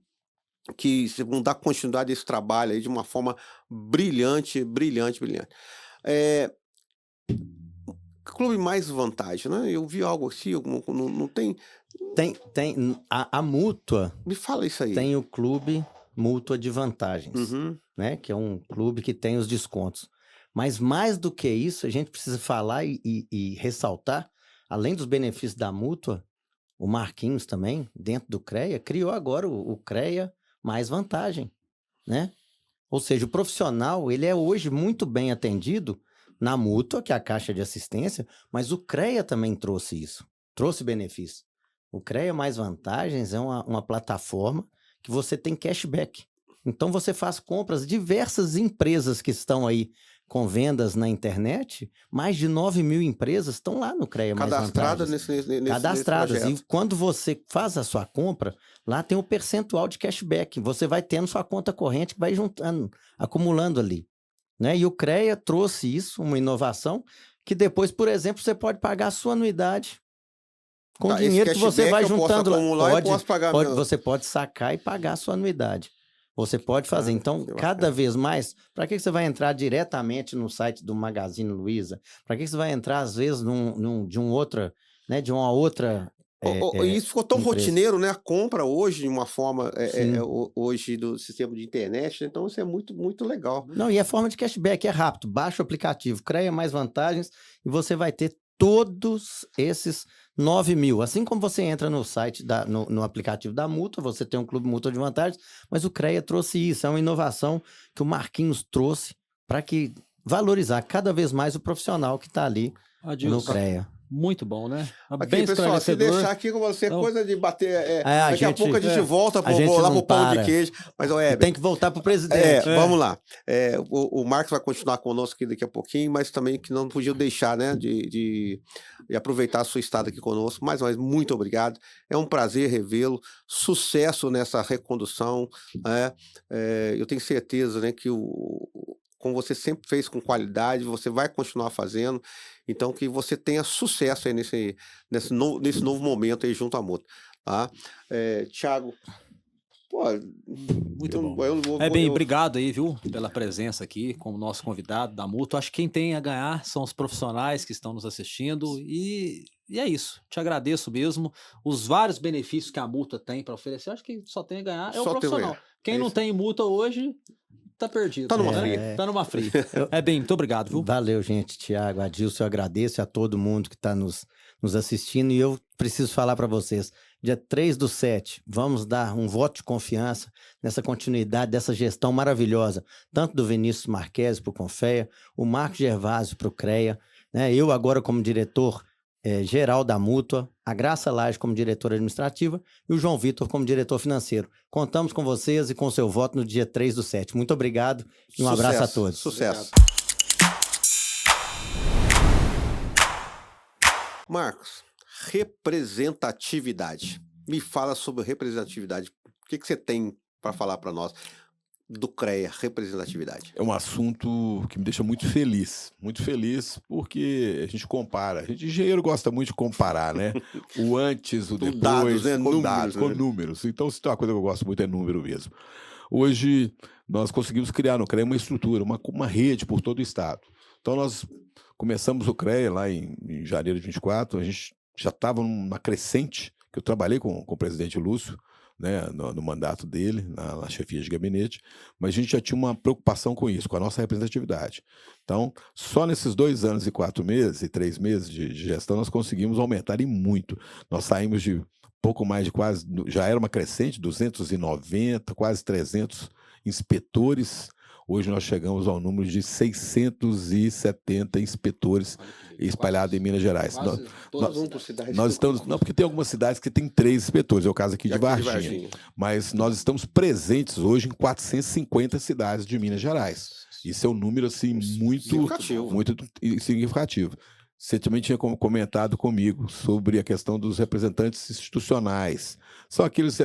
que vocês vão dar continuidade a esse trabalho aí de uma forma brilhante. Clube mais vantagem, né? Eu vi algo assim, não tem... Tem a mútua... Me fala isso aí. Tem o clube mútua de vantagens, né? Que é um clube que tem os descontos. Mas mais do que isso, a gente precisa falar e ressaltar, além dos benefícios da mútua, o Marquinhos também, dentro do CREA, criou agora o CREA mais vantagem, né? Ou seja, o profissional, ele é hoje muito bem atendido na mútua, que é a Caixa de Assistência, mas o CREA também trouxe isso, trouxe benefício. O CREA Mais Vantagens é uma plataforma que você tem cashback. Então você faz compras, diversas empresas que estão aí com vendas na internet, mais de 9 mil empresas estão lá no CREA Mais Vantagens. Cadastradas. E quando você faz a sua compra, lá tem um percentual de cashback. Você vai tendo sua conta corrente que vai juntando, acumulando ali. Né? E o CREA trouxe isso, uma inovação, que depois, por exemplo, você pode pagar a sua anuidade com o dinheiro que você vai juntando lá. Você pode sacar e pagar a sua anuidade. Você pode fazer. Então, cada vez mais, para que você vai entrar diretamente no site do Magazine Luiza? Para que você vai entrar, às vezes, de uma outra... E isso ficou tão rotineiro, né? A compra hoje, de uma forma, hoje do sistema de internet, então isso é muito, muito legal. Não, e a forma de cashback é rápido, baixa o aplicativo, CREA Mais Vantagens e você vai ter todos esses 9 mil. Assim como você entra no site, no aplicativo da mútua, você tem um clube mútua de vantagens, mas o CREA trouxe isso, é uma inovação que o Marquinhos trouxe para que valorizar cada vez mais o profissional que está ali no CREA. Muito bom, né? Aqui, Bem pessoal, se esclarecedor. deixar aqui com você, Então, coisa de bater. a Daqui a gente- pouco a gente volta a gente lá não pro pão para. de queijo. Mas, Weber, Tem que voltar pro presidente. vamos lá. O Marcos vai continuar conosco aqui daqui a pouquinho, mas também que não podia deixar, né, de aproveitar a sua estada aqui conosco. Mais uma vez, muito obrigado. É um prazer revê-lo. Sucesso nessa recondução. Né? Eu tenho certeza, né, que como você sempre fez com qualidade, você vai continuar fazendo. Então, que você tenha sucesso aí nesse novo momento aí junto à Mútua. Tá? Thiago, pô, muito bom. Obrigado aí, viu, pela presença aqui como nosso convidado da Mútua. Acho que quem tem a ganhar são os profissionais que estão nos assistindo e é isso. Te agradeço mesmo. Os vários benefícios que a Mútua tem para oferecer, acho que só tem a ganhar é o profissional. Quem não tem Mútua hoje tá perdido. Tá numa fria. Tá numa fria. Muito obrigado, viu? Valeu, gente. Thiago, Adilson, eu agradeço a todo mundo que está nos assistindo. E eu preciso falar para vocês, dia 3/7, vamos dar um voto de confiança nessa continuidade dessa gestão maravilhosa, tanto do Vinícius Marques para o Confea, o Marcos Gervásio para o CREA, né? Eu agora como diretor geral da Mútua, a Graça Lage como diretora administrativa e o João Vitor como diretor financeiro. Contamos com vocês e com seu voto no dia 3/7. Muito obrigado e um abraço a todos. Sucesso. Marcos, representatividade. Me fala sobre representatividade. O que você tem para falar para nós do CREA, representatividade? É um assunto que me deixa muito feliz porque a gente compara. Engenheiro gosta muito de comparar, né? O antes, o depois, dados, né? com números. Então, se tem uma coisa que eu gosto muito é número mesmo. Hoje, nós conseguimos criar no CREA uma estrutura, uma rede por todo o estado. Então, nós começamos o CREA lá em janeiro de 24, a gente já estava numa crescente, que eu trabalhei com o presidente Lúcio, né, no mandato dele, na chefia de gabinete, mas a gente já tinha uma preocupação com isso, com a nossa representatividade. Então, só nesses 2 anos e 4 meses, e 3 meses de gestão, nós conseguimos aumentar e muito. Nós saímos de pouco mais de quase, já era uma crescente, 290, quase 300 inspetores. Hoje nós chegamos ao número de 670 inspetores espalhados em Minas Gerais. Nós estamos, não, porque tem algumas cidades que tem 3 inspetores, é o caso aqui de Varginha. Mas nós estamos presentes hoje em 450 cidades de Minas Gerais. Isso é um número assim muito significativo. Você também tinha comentado comigo sobre a questão dos representantes institucionais. São aqueles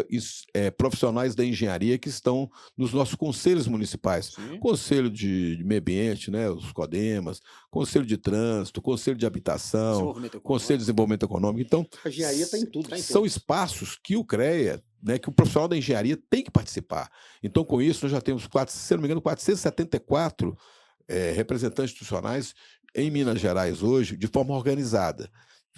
profissionais da engenharia que estão nos nossos conselhos municipais. Sim. Conselho de Meio Ambiente, né, os CODEMAS, Conselho de Trânsito, Conselho de Habitação, Conselho de Desenvolvimento Econômico. Então, a engenharia está em tudo. São espaços que o CREA, né, que o profissional da engenharia tem que participar. Então, com isso, nós já temos, se não me engano, 474 representantes institucionais em Minas Gerais hoje, de forma organizada,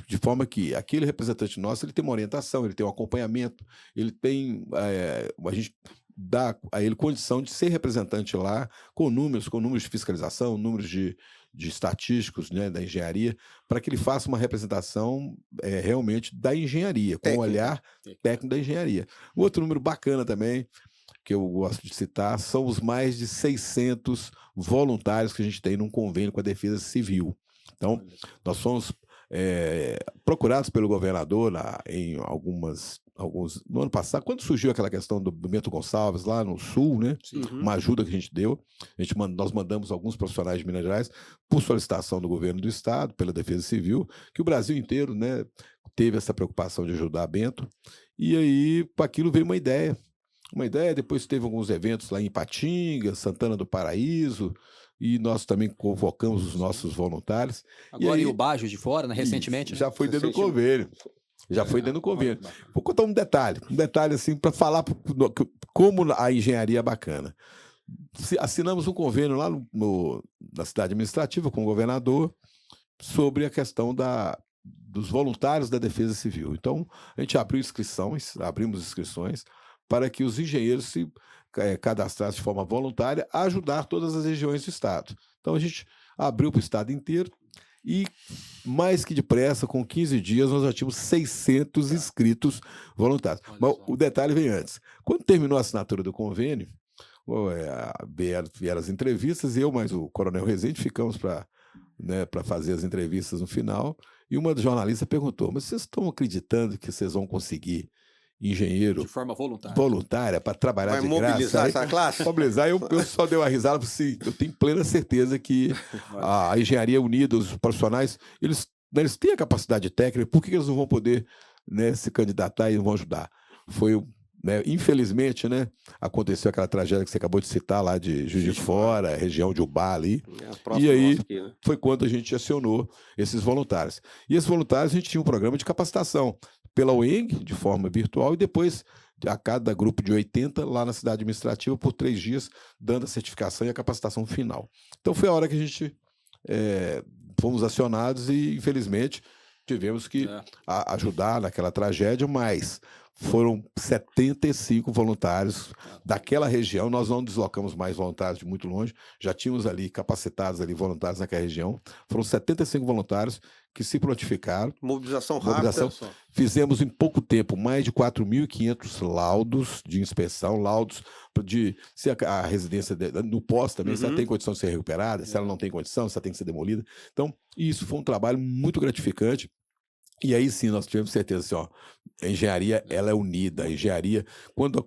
de forma que aquele representante nosso ele tem uma orientação, ele tem um acompanhamento, ele tem, a gente dá a ele condição de ser representante lá, com números de fiscalização, números de estatísticos, né, da engenharia, para que ele faça uma representação realmente da engenharia, com um olhar técnico da engenharia. Outro número bacana também, que eu gosto de citar, são os mais de 600 voluntários que a gente tem num convênio com a Defesa Civil. Então, nós fomos procurados pelo governador em alguns... No ano passado, quando surgiu aquela questão do Bento Gonçalves, lá no Sul, né? Uma ajuda que a gente deu, nós mandamos alguns profissionais de Minas Gerais por solicitação do governo do estado, pela Defesa Civil, que o Brasil inteiro, né, teve essa preocupação de ajudar a Bento, e aí, para aquilo veio uma ideia, depois teve alguns eventos lá em Ipatinga, Santana do Paraíso, e nós também convocamos os nossos voluntários. Agora e o Bajo de fora, né, recentemente? Já foi dentro do convênno. Vou contar um detalhe assim, para falar como a engenharia é bacana. Assinamos um convênio lá na cidade administrativa com o governador sobre a questão dos voluntários da Defesa Civil. Então, a gente abrimos inscrições para que os engenheiros se cadastrassem de forma voluntária a ajudar todas as regiões do estado. Então, a gente abriu para o estado inteiro e, mais que depressa, com 15 dias, nós já tínhamos 600 inscritos voluntários. Mas o detalhe vem antes. Quando terminou a assinatura do convênio, vieram as entrevistas, e eu mais o Coronel Rezende ficamos para fazer as entrevistas no final, E uma jornalista perguntou, mas vocês estão acreditando que vocês vão conseguir engenheiro de forma voluntária para trabalhar vai de graça? mobilizar essa classe? Mobilizar, eu só dei uma risada, assim, eu tenho plena certeza que a Engenharia Unida, os profissionais, eles têm a capacidade técnica, por que eles não vão poder, né, se candidatar e não vão ajudar? Foi, né, infelizmente, né, aconteceu aquela tragédia que você acabou de citar lá de Juiz de Fora, região de Ubá ali, e aí aqui, né? Foi quando a gente acionou esses voluntários. E esses voluntários a gente tinha um programa de capacitação pela UENG, de forma virtual, e depois a cada grupo de 80 lá na cidade administrativa por 3 dias, dando a certificação e a capacitação final. Então foi a hora que a gente fomos acionados e, infelizmente, tivemos que ajudar naquela tragédia, mas foram 75 voluntários daquela região. Nós não deslocamos mais voluntários de muito longe, já tínhamos ali capacitados ali voluntários naquela região. Foram 75 voluntários que se prontificaram. Mobilização rápida. Fizemos em pouco tempo mais de 4.500 laudos de inspeção, laudos de se a residência no pós também, se ela tem condição de ser recuperada, se ela não tem condição, se ela tem que ser demolida. Então, isso foi um trabalho muito gratificante. E aí sim, nós tivemos certeza assim, ó, a engenharia, ela é unida, a engenharia,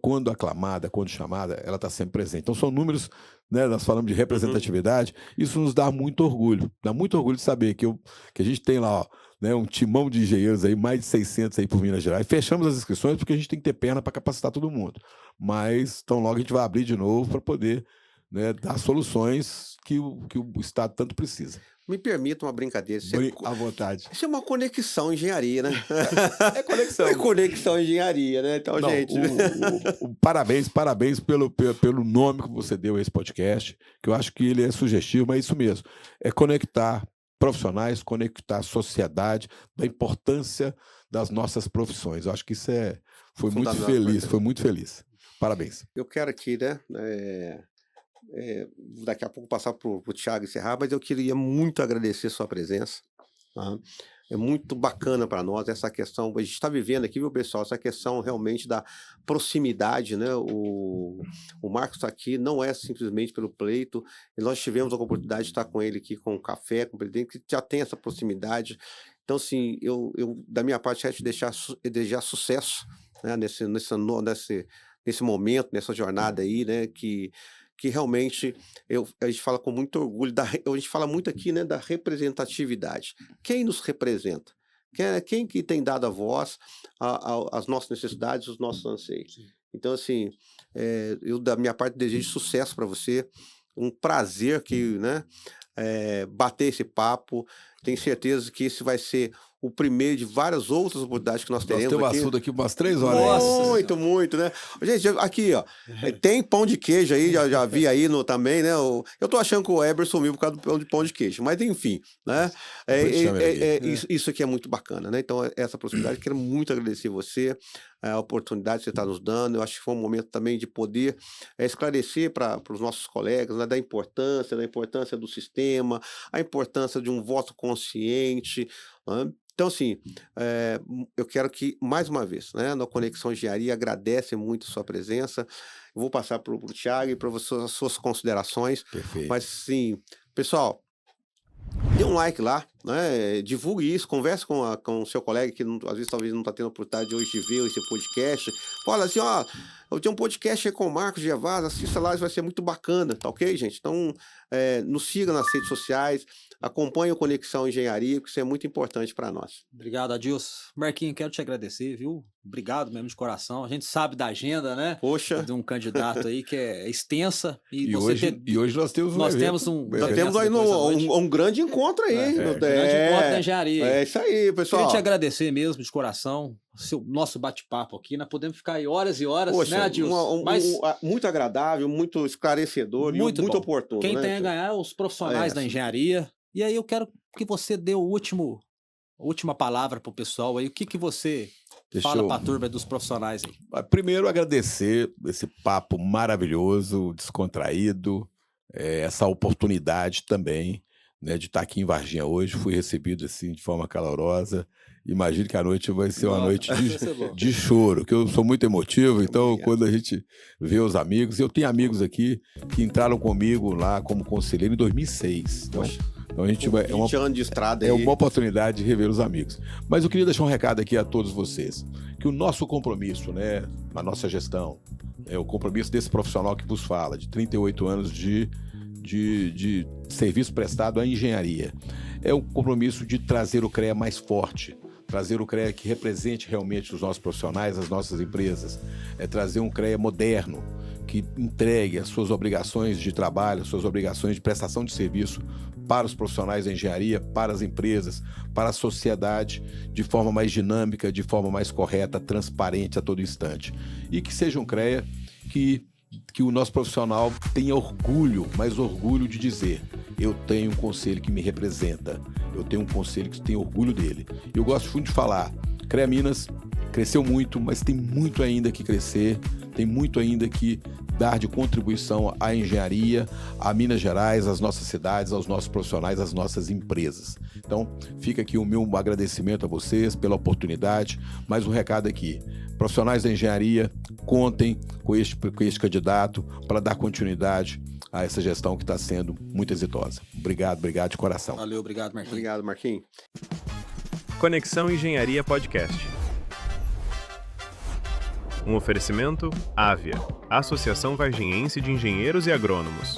quando aclamada, quando chamada, ela está sempre presente. Então são números, né, nós falamos de representatividade, isso nos dá muito orgulho de saber que a gente tem lá, ó, né, um timão de engenheiros aí, mais de 600 aí por Minas Gerais. Fechamos as inscrições porque a gente tem que ter perna para capacitar todo mundo, mas tão logo a gente vai abrir de novo para poder, né, dar soluções que o Estado tanto precisa. Me permita uma brincadeira. À vontade. Isso é uma conexão engenharia, né? É conexão. É conexão engenharia, né? Então, não, gente... Parabéns pelo nome que você deu a esse podcast, que eu acho que ele é sugestivo, mas é isso mesmo. É conectar profissionais, conectar a sociedade, da importância das nossas profissões. Eu acho que isso foi muito feliz. Parabéns. Eu quero aqui, né? Daqui a pouco passar para o Thiago encerrar, mas eu queria muito agradecer sua presença. Tá? É muito bacana para nós essa questão, a gente está vivendo aqui, viu, pessoal, essa questão realmente da proximidade, né? O Marcos está aqui, não é simplesmente pelo pleito, e nós tivemos a oportunidade de estar com ele aqui com um café, com o presidente, que já tem essa proximidade. Então, assim, eu da minha parte, quero te desejar sucesso, né? nesse momento, nessa jornada aí, né? Que realmente a gente fala com muito orgulho, a gente fala muito aqui, né, da representatividade. Quem nos representa? Quem que tem dado a voz às nossas necessidades, aos nossos anseios? Sim. Então, assim, eu da minha parte desejo sucesso para você, um prazer né, bater esse papo. Tenho certeza que esse vai ser o primeiro de várias outras oportunidades que nós teremos. Nós temos assunto aqui umas 3 horas. Nossa, muito, né? Gente, aqui, ó, tem pão de queijo aí, já vi aí também, né? Eu tô achando que o Eber sumiu por causa do pão de queijo, mas enfim, né? Isso aqui é muito bacana, né? Então, essa proximidade, quero muito agradecer você, a oportunidade que você está nos dando. Eu acho que foi um momento também de poder esclarecer para os nossos colegas, né, da importância do sistema, a importância de um voto consciente, né? Então, assim, eu quero que, mais uma vez, né, na Conexão Engenharia, agradece muito a sua presença. Eu vou passar para o Thiago e para as suas considerações. Perfeito. Mas, sim, pessoal, dê um like lá, né? Divulgue isso, converse com o seu colega que às vezes talvez não está tendo a oportunidade de hoje de ver esse podcast. Fala assim, ó, eu tenho um podcast aí com o Marcos Gervásio, assista lá, isso vai ser muito bacana, tá ok, gente? Então, nos siga nas redes sociais, acompanhe o Conexão Engenharia, porque isso é muito importante para nós. Obrigado, Adilson. Marquinhos, quero te agradecer, viu? Obrigado mesmo de coração. A gente sabe da agenda, né? Poxa. De um candidato aí que é extensa. E hoje nós temos um aí um grande encontro aí. Grande encontro da engenharia. É isso aí, pessoal. Queria te agradecer mesmo de coração. Nosso bate-papo aqui, nós podemos ficar aí horas e horas, Poxa, né, Adilson? Muito agradável, muito esclarecedor e muito oportuno. Quem né? tem a ganhar é os profissionais da engenharia. E aí eu quero que você dê a última palavra para o pessoal aí. O que você fala para a turma dos profissionais aí? Primeiro, agradecer esse papo maravilhoso, descontraído, essa oportunidade também, né, de estar aqui em Varginha hoje. Fui recebido assim de forma calorosa. Imagino que a noite vai ser uma noite de choro, que eu sou muito emotivo, então quando a gente vê os amigos, eu tenho amigos aqui que entraram comigo lá como conselheiro em 2006. Então, Então a gente vai... 20 anos de estrada aí. É uma oportunidade de rever os amigos. Mas eu queria deixar um recado aqui a todos vocês, que o nosso compromisso, né, na nossa gestão, é o compromisso desse profissional que vos fala, de 38 anos de serviço prestado à engenharia. É um compromisso de trazer o CREA mais forte, trazer o CREA que represente realmente os nossos profissionais, as nossas empresas, é trazer um CREA moderno, que entregue as suas obrigações de trabalho, as suas obrigações de prestação de serviço para os profissionais da engenharia, para as empresas, para a sociedade, de forma mais dinâmica, de forma mais correta, transparente a todo instante. E que seja um CREA que o nosso profissional tenha orgulho, mais orgulho de dizer: eu tenho um conselho que me representa, eu tenho um conselho que tem orgulho dele. Eu gosto muito de falar, CREA Minas cresceu muito, mas tem muito ainda que crescer, tem muito ainda que dar de contribuição à engenharia, a Minas Gerais, às nossas cidades, aos nossos profissionais, às nossas empresas. Então, fica aqui o meu agradecimento a vocês pela oportunidade, mais um recado aqui. Profissionais da engenharia, contem com este candidato para dar continuidade a essa gestão que está sendo muito exitosa. Obrigado de coração. Valeu, obrigado, Marquinhos. Obrigado, Marquinhos. Conexão Engenharia Podcast. Um oferecimento Avia, Associação Varginhense de Engenheiros e Agrônomos.